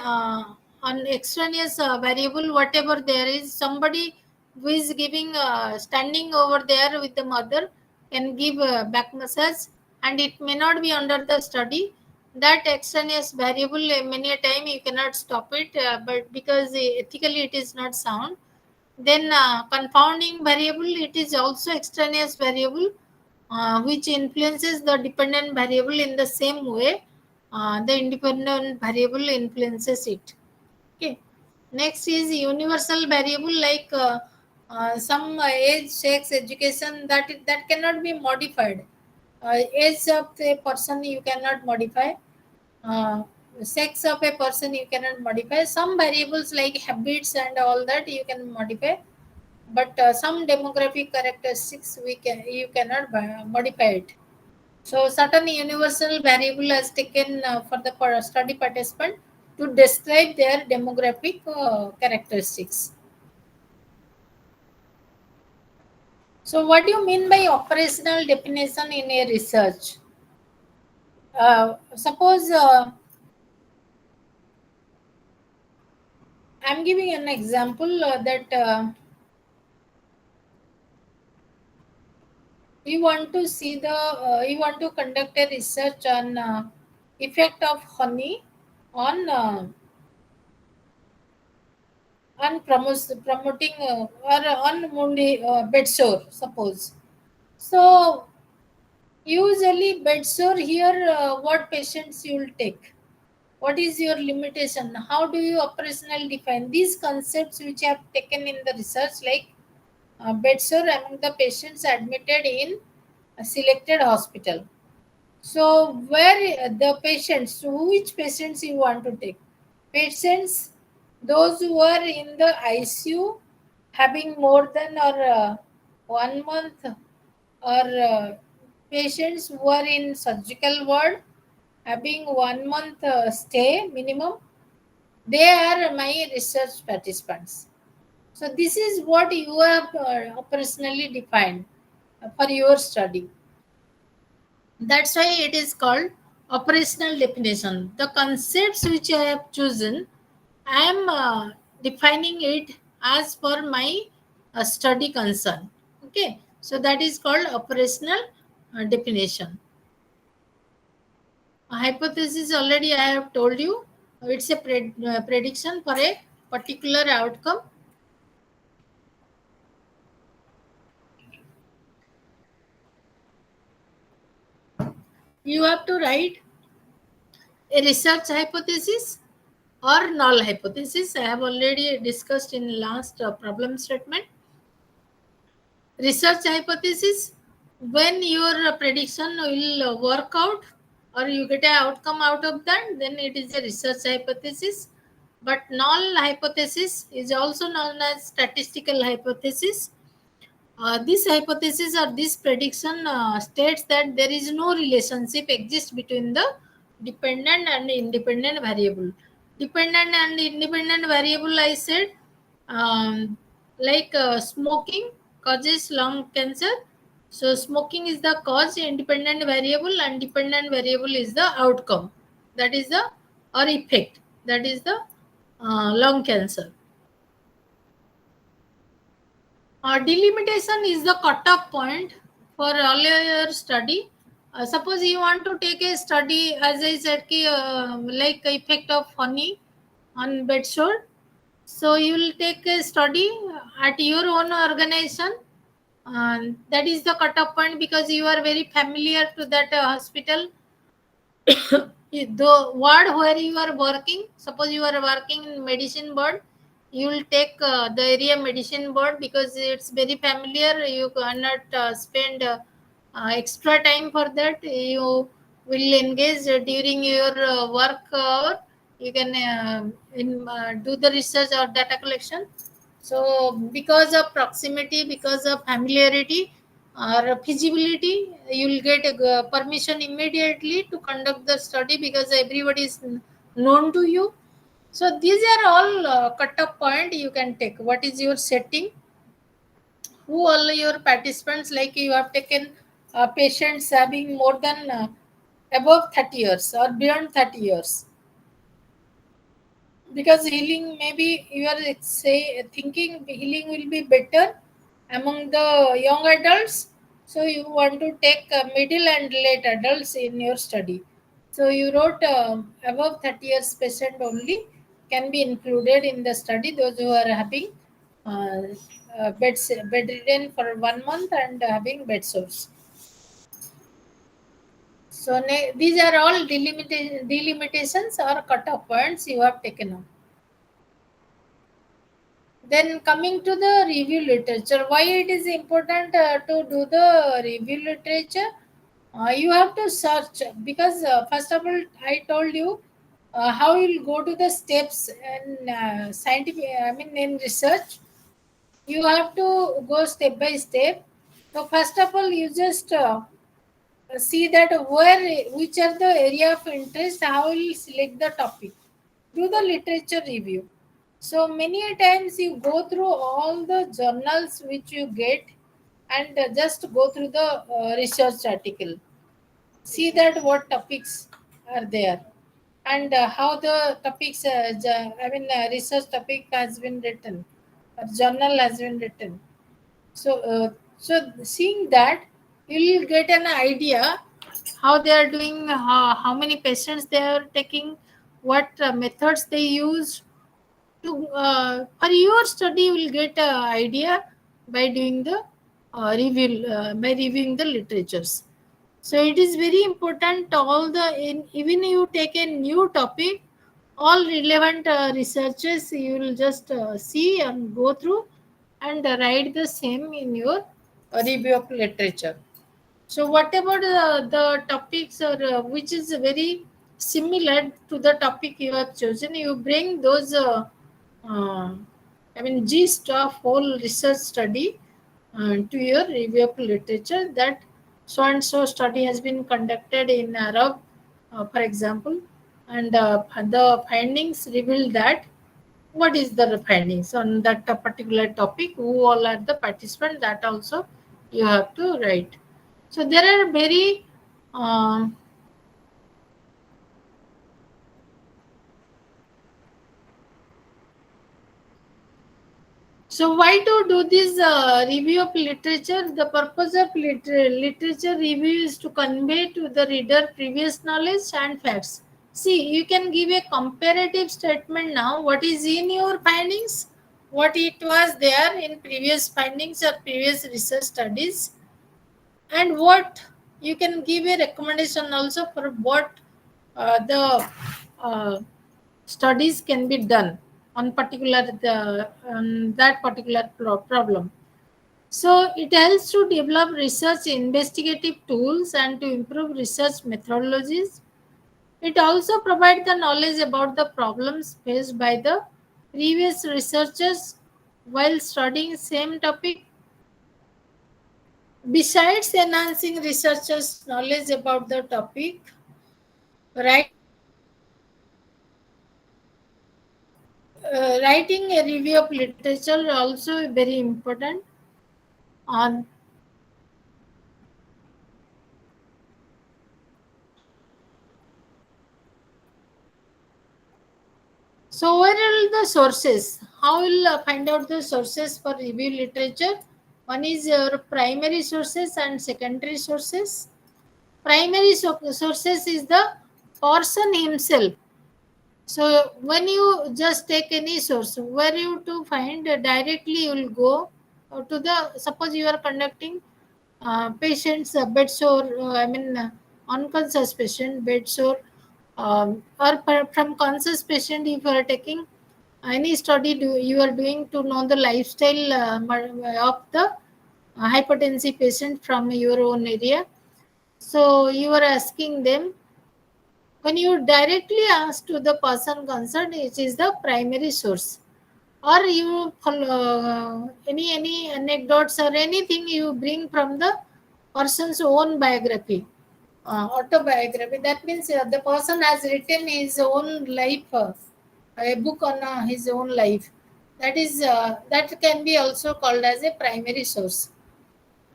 S1: an extraneous variable. Whatever there is, somebody who is giving standing over there with the mother can give back massage, and it may not be under the study. That extraneous variable, many a time you cannot stop it, but because ethically it is not sound. Then confounding variable, it is also extraneous variable which influences the dependent variable in the same way the independent variable influences it. Okay. Next is universal variable, like some age, sex, education, that cannot be modified. Age of a person you cannot modify. Uh, Sex of a person you cannot modify. Some variables like habits and all that you can modify, but some demographic characteristics you cannot modify it. So certain universal variable is taken for the study participant to describe their demographic characteristics. So what do you mean by operational definition in a research? Suppose I'm giving an example that you want to conduct a research on effect of honey on promoting or on bed sore, suppose. So usually bed sore here, what patients you will take? What is your limitation? How do you operational define these concepts which I have taken in the research, like bed sore among the patients admitted in a selected hospital? So where the patients, which patients you want to take? Patients, those who are in the ICU having more than or 1 month, or patients who are in surgical ward having 1 month stay minimum, they are my research participants. So this is what you have operationally defined for your study. That's why it is called operational definition. The concepts which I have chosen, I am defining it as per my study concern. Okay, so that is called operational definition. A hypothesis, already I have told you, it's a prediction for a particular outcome. You have to write a research hypothesis or null hypothesis. I have already discussed in last problem statement. Research hypothesis, when your prediction will work out or you get an outcome out of that, then it is a research hypothesis. But null hypothesis is also known as statistical hypothesis. This hypothesis or this prediction states that there is no relationship exists between the dependent and independent variable. Dependent and independent variable, I said, um, like smoking causes lung cancer. So smoking is the cause, independent variable, and dependent variable is the outcome. That is the or effect. That is the lung cancer. Delimitation is the cutoff point for all your study. Suppose you want to take a study, as I said, like effect of honey on bedsore. So you will take a study at your own organization. That is the cutoff point because you are very familiar to that hospital. The ward where you are working, suppose you are working in medicine board, you will take the area medicine board because it's very familiar. You cannot spend extra time for that. You will engage during your work hour. You can do the research or data collection. So because of proximity, because of familiarity or feasibility, you will get a permission immediately to conduct the study because everybody is known to you. So these are all cut-off point you can take. What is your setting? Who all your participants? Like you have taken patients having more than above 30 years or beyond 30 years, because healing, maybe you are say thinking healing will be better among the young adults, so you want to take middle and late adults in your study. So you wrote above 30 years patient only can be included in the study, those who are having uh, bedridden for 1 month and having bed sores. So these are all delimitations or cutoff points you have taken up. Then coming to the review literature, why it is important to do the review literature? You have to search because first of all, I told you how you'll go to the steps and scientific. I mean, in research, you have to go step by step. So first of all, you just see that which are the area of interest, how you select the topic, do the literature review. So many a times you go through all the journals which you get and just go through the research article, see that what topics are there and how the topics research topic has been written or journal has been written. So, so seeing that, you will get an idea how they are doing, how many patients they are taking, what methods they use. To for your study, you will get an idea by doing the review, by reviewing the literatures. So it is very important. All the even you take a new topic, all relevant researches you will just see and go through and write the same in your review of literature. So whatever the topics or which is very similar to the topic you have chosen, you bring those. Uh, gist of whole research study to your review of literature, that so and so study has been conducted in Arab, for example, and the findings reveal that what is the findings on that particular topic, who all are the participants, that also you have to write. So there are very um, so why to do this review of literature? The purpose of literature review is to convey to the reader previous knowledge and facts. See, you can give a comparative statement now. What is in your findings? What it was there in previous findings or previous research studies, and what you can give a recommendation also for what the uh, studies can be done on on that particular problem. So it helps to develop research investigative tools and to improve research methodologies. It also provides the knowledge about the problems faced by the previous researchers while studying same topic. Besides enhancing researchers' knowledge about the topic, writing a review of literature also very important. On so, where are the sources? How will find out the sources for review literature? One is your primary sources and secondary sources. Primary sources is the person himself. So when you just take any source, where you to find directly you will go to the, suppose you are conducting patients bed sore, unconscious patient bed sore, or from conscious patient if you are taking any study you are doing to know the lifestyle of the hypertensive patient from your own area. So you are asking them, when you directly ask to the person concerned, it is the primary source. Or you follow any anecdotes or anything you bring from the person's own biography, autobiography. That means the person has written his own life, a book on his own life. That can be also called as a primary source.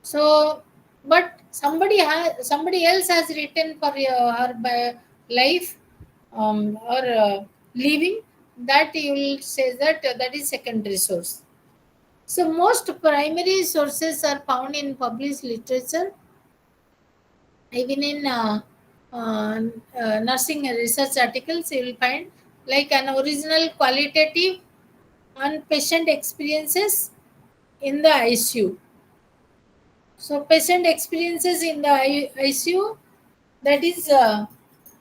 S1: So, but somebody else has written for her life, or living, that you will say that that is secondary source. So most primary sources are found in published literature, even in nursing research articles. You will find like an original qualitative on patient experiences in the ICU. So patient experiences in the ICU, that is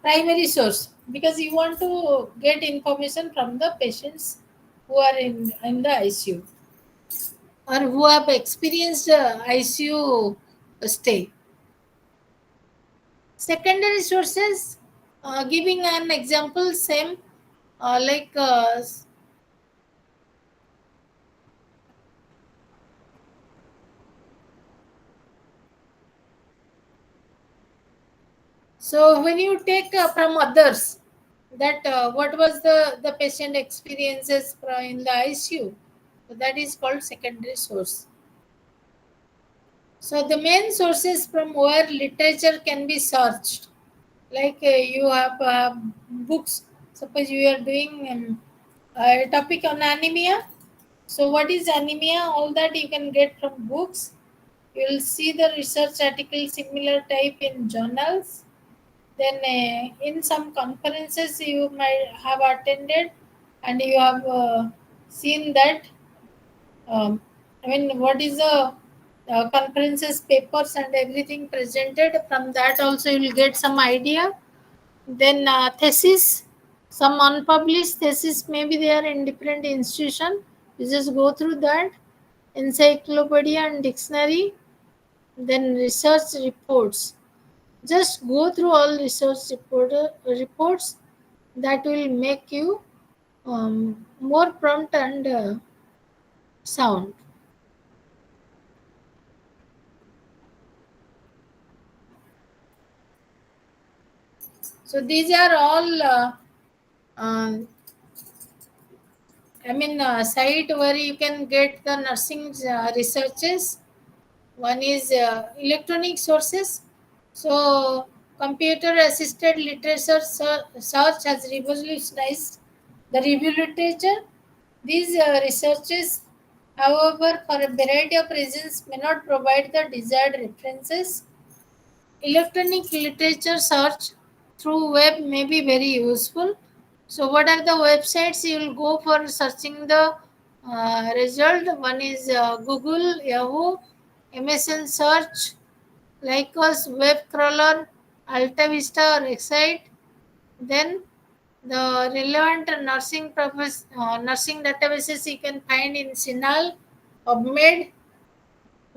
S1: primary source, because you want to get information from the patients who are in the ICU or who have experienced ICU stay. Secondary sources, giving an example, same like so when you take from others, that what was the patient experiences in the ICU, so that is called secondary source. So the main sources from where literature can be searched, like you have books. Suppose you are doing a topic on anemia. So what is anemia? All that you can get from books. You will see the research articles similar type in journals. Then in some conferences you might have attended, and you have seen that, what is the conferences, papers, and everything presented. From that also you will get some idea. Then thesis, some unpublished thesis, maybe they are in different institution. You just go through that. Encyclopedia and dictionary. Then research reports. Just go through all reports. That will make you more prompt and sound. So these are all uh, site where you can get the nursing researches. One is electronic sources. So computer assisted literature search has revolutionized the review literature. These researches, however, for a variety of reasons, may not provide the desired references. Electronic literature search through web may be very useful. So what are the websites you will go for searching the result? One is Google, Yahoo, MSN Search, Lycos, Web Crawler, Alta Vista or Excite. Then The relevant nursing databases you can find in Sinal, PubMed,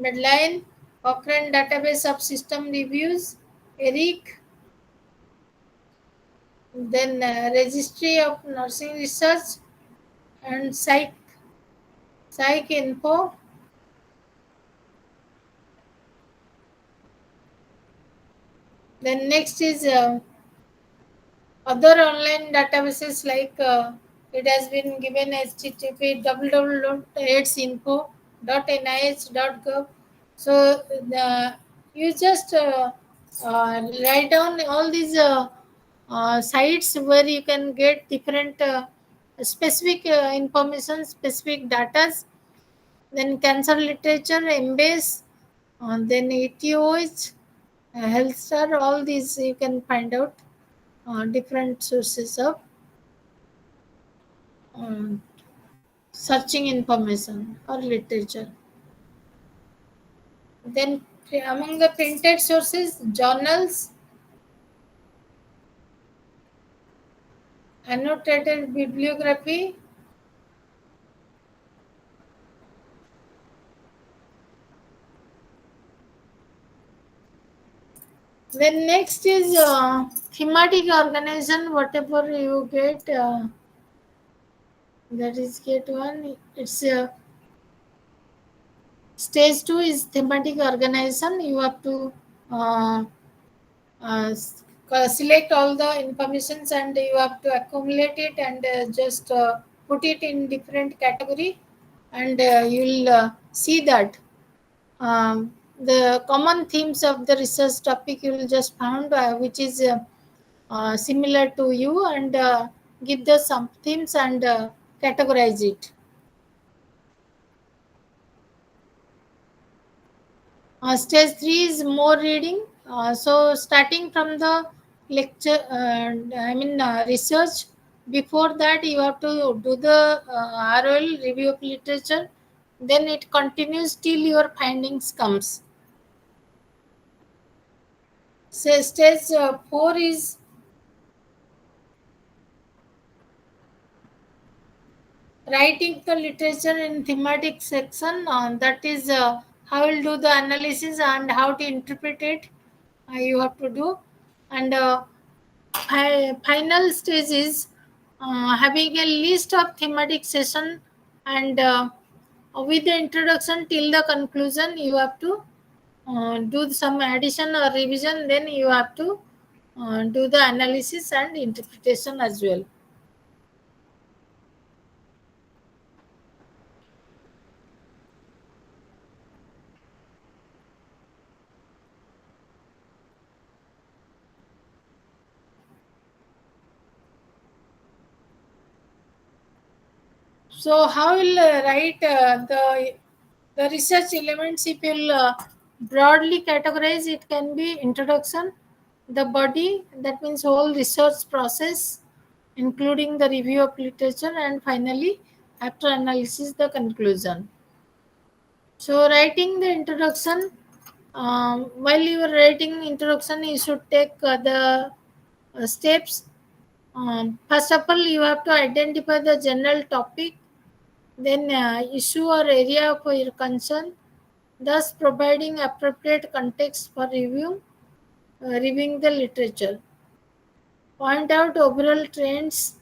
S1: Medline, Cochrane database of system reviews, ERIC, then Registry of Nursing Research, and Psych Info. Then next is other online databases like it has been given http www.aidsinfo.nih.gov. So the, you just write down all these sites where you can get different specific information, specific data. Then cancer literature, Embase, then ETOH, Health Star, all these you can find out different sources of um, searching information or literature. Then among the printed sources, journals, annotated bibliography. Then next is thematic organization, whatever you get, that is get one. It's stage two is thematic organization. You have to uh, select all the informations and you have to accumulate it and just put it in different category, and you'll see that the common themes of the research topic you will just found which is similar to you, and give the some themes and categorize it. Stage three is more reading. So starting from the lecture, research. Before that, you have to do the ROL, review of literature. Then it continues till your findings comes. So stage four is writing the literature in thematic section. That is how will do the analysis and how to interpret it. You have to do, and final stage is having a list of thematic session, and with the introduction till the conclusion you have to do some addition or revision, then you have to do the analysis and interpretation as well. So how will write the research elements? If you'll broadly categorize, it can be introduction, the body, that means whole research process, including the review of literature, and finally, after analysis, the conclusion. So writing the introduction, while you are writing introduction, you should take the steps. First of all, you have to identify the general topic, then issue or area of your concern, thus providing appropriate context for reviewing the literature. Point out overall trends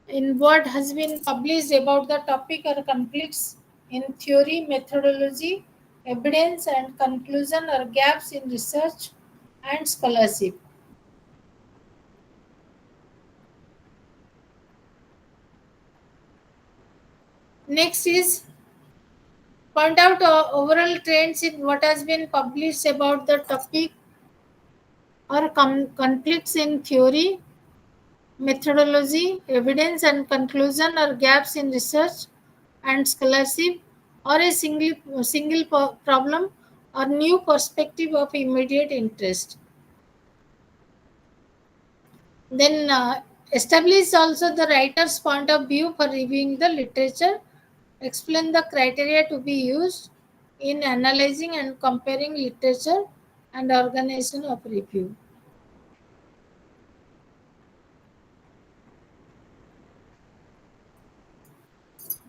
S1: in what has been published about the topic or conflicts in theory, methodology, evidence, and conclusion, or gaps in research and scholarship. Next is point out overall trends in what has been published about the topic or conflicts in theory, methodology, evidence, and conclusion, or gaps in research and scholarship, or a single problem or new perspective of immediate interest. Then establish also the writer's point of view for reviewing the literature. Explain the criteria to be used in analyzing and comparing literature and organization of review.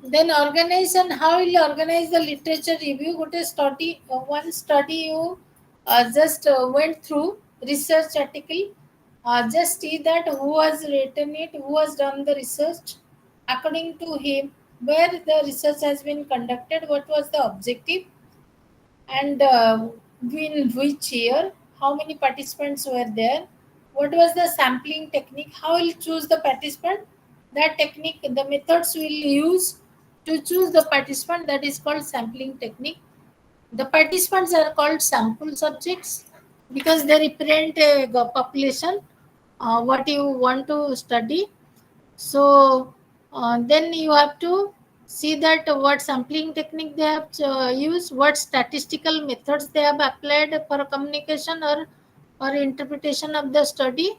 S1: Then organize, and how will you organize the literature review? Go to study, one study you just went through research article. Just see that who has written it, who has done the research, according to him, where the research has been conducted, what was the objective, and in which year, how many participants were there, what was the sampling technique, how will choose the participant, that technique, the methods will use to choose the participant, that is called sampling technique. The participants are called sample subjects because they represent a population, what you want to study. So then you have to see that what sampling technique they have used, what statistical methods they have applied for communication or interpretation of the study.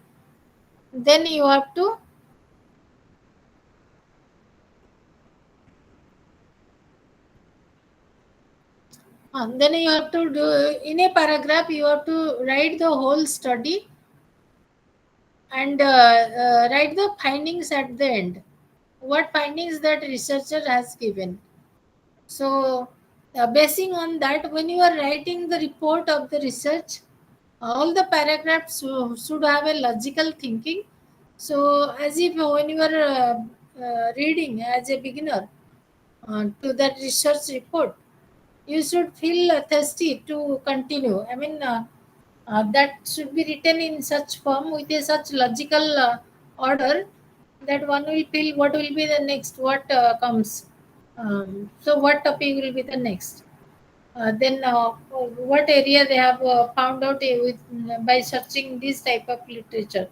S1: Then you have to then you have to do in a paragraph. You have to write the whole study and write the findings at the end. What findings that researcher has given. So, basing on that, when you are writing the report of the research, all the paragraphs should have a logical thinking. So, as if when you are reading as a beginner to that research report, you should feel thirsty to continue. I mean, that should be written in such form with a such logical order that one will feel what will be the next, what comes. So, what topic will be the next? Then what area they have found out with by searching this type of literature,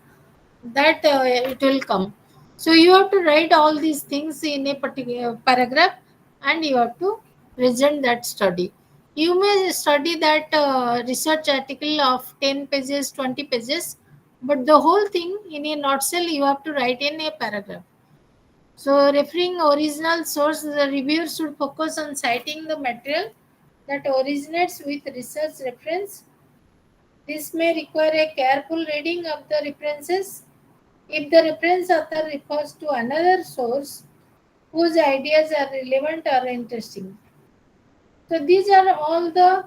S1: that it will come. So you have to write all these things in a particular paragraph, and you have to present that study. You may study that research article of 10 pages, 20 pages, but the whole thing in a nutshell you have to write in a paragraph. So, referring original source, the reviewer should focus on citing the material that originates with research reference. This may require a careful reading of the references. If the reference author refers to another source whose ideas are relevant or interesting. So, these are all the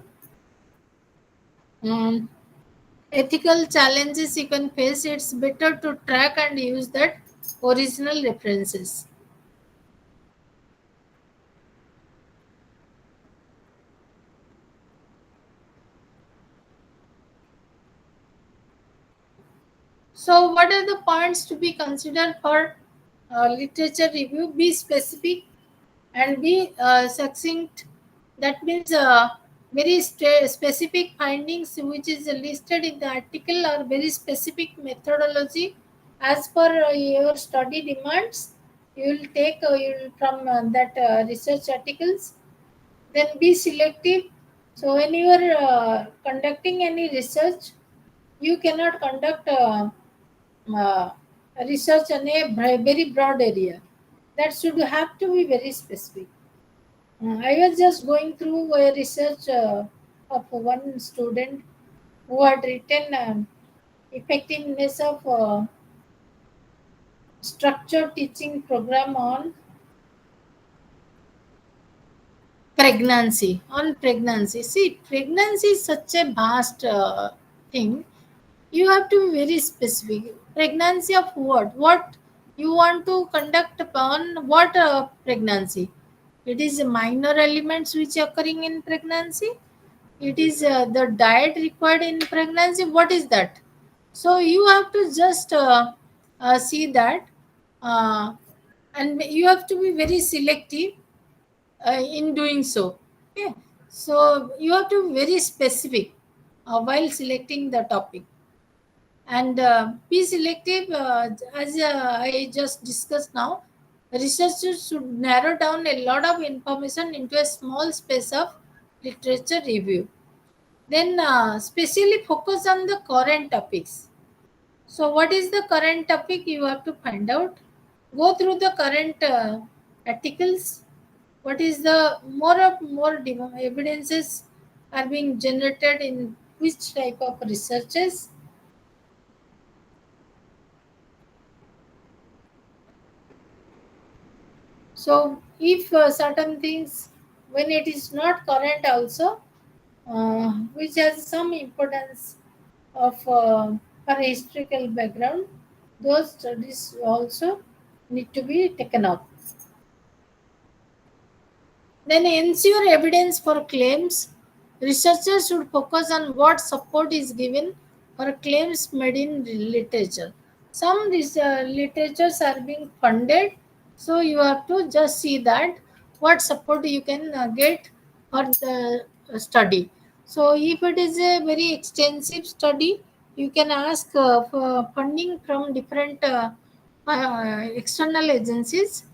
S1: um, ethical challenges you can face. It's better to track and use that original references. So, what are the points to be considered for literature review? Be specific and be succinct. That means very specific findings which is listed in the article, or very specific methodology as per your study demands. You will take you will from that research articles. Then be selective. So when you are conducting any research, you cannot conduct uh, research on a very broad area. That should have to be very specific. I was just going through a research of one student who had written effectiveness of structured teaching program on pregnancy. On pregnancy, see, pregnancy is such a vast thing. You have to be very specific. Pregnancy of what you want to conduct upon, what pregnancy. It is minor elements which occurring in pregnancy. It is the diet required in pregnancy. What is that? So you have to just see that, uh, and you have to be very selective in doing so. Okay, so you have to be very specific while selecting the topic, and be selective. As I just discussed now, researchers should narrow down a lot of information into a small space of literature review. Then specially focus on the current topics. So what is the current topic you have to find out? Go through the current articles. What is the evidences are being generated in which type of researches? So if certain things, when it is not current also, which has some importance of for historical background, those studies also need to be taken up. Then ensure evidence for claims. Researchers should focus on what support is given for claims made in literature. Some literatures are being funded, so you have to just see that what support you can get for the study. So if it is a very extensive study, you can ask for funding from different external agencies.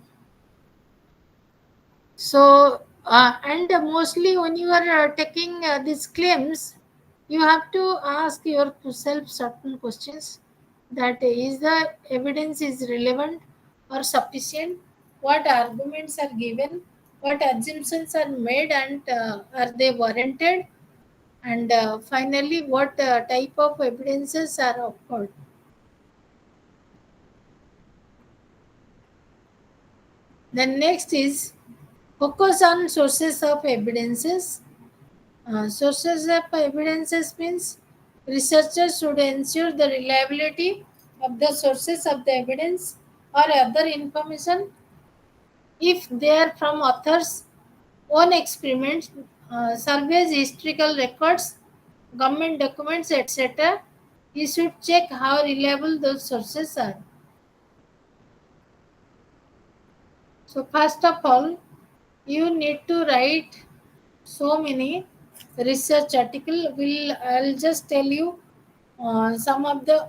S1: So, and mostly when you are taking these claims, you have to ask yourself certain questions, that is the evidence is relevant or sufficient, what arguments are given, what assumptions are made, and are they warranted, and finally, what type of evidences are offered. Then next is focus on sources of evidences. Sources of evidences means researchers should ensure the reliability of the sources of the evidence or other information. If they are from authors' own experiments, surveys, historical records, government documents, etc., you should check how reliable those sources are. So, first of all, you need to write so many research article. I'll just tell you some of the.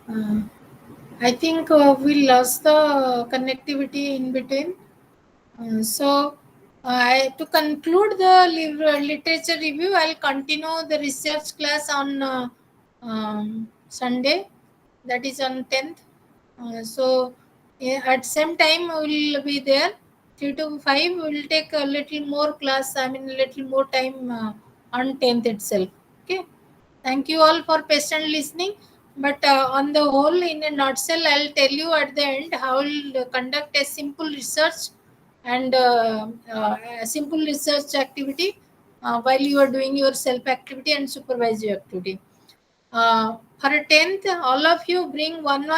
S1: Uh, I think we lost the connectivity in between. To conclude the literature review, I'll continue the research class on Sunday, that is on 10th. At same time, we'll be there 3 to 5. We'll take a little more class, I mean, a little more time on 10th itself. Okay. Thank you all for patient listening. But on the whole, in a nutshell, I'll tell you at the end how we'll conduct a simple research and a simple research activity while you are doing your self activity and supervisory activity. For a 10th, all of you bring one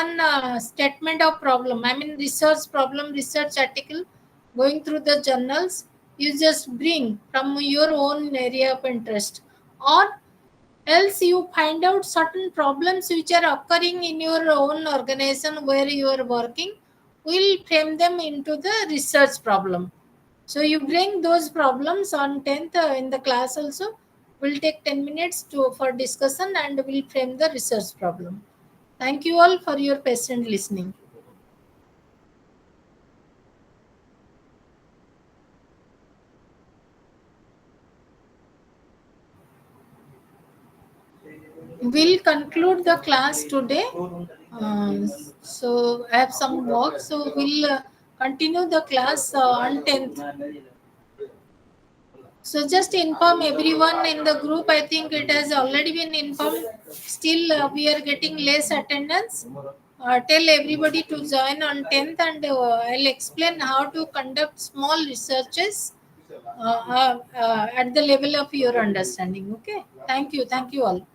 S1: statement of problem. I mean, research problem, research article, going through the journals. You just bring from your own area of interest, or else you find out certain problems which are occurring in your own organization where you are working. We'll frame them into the research problem. So you bring those problems on 10th in the class also. We'll take 10 minutes for discussion and we'll frame the research problem. Thank you all for your patient listening. We'll conclude the class today. Uh, so I have some work. So we'll continue the class on 10th. So just inform everyone in the group. I think it has already been informed. Still, we are getting less attendance. Tell everybody to join on 10th, and I'll explain how to conduct small researches at the level of your understanding. Okay. Thank you. Thank you all.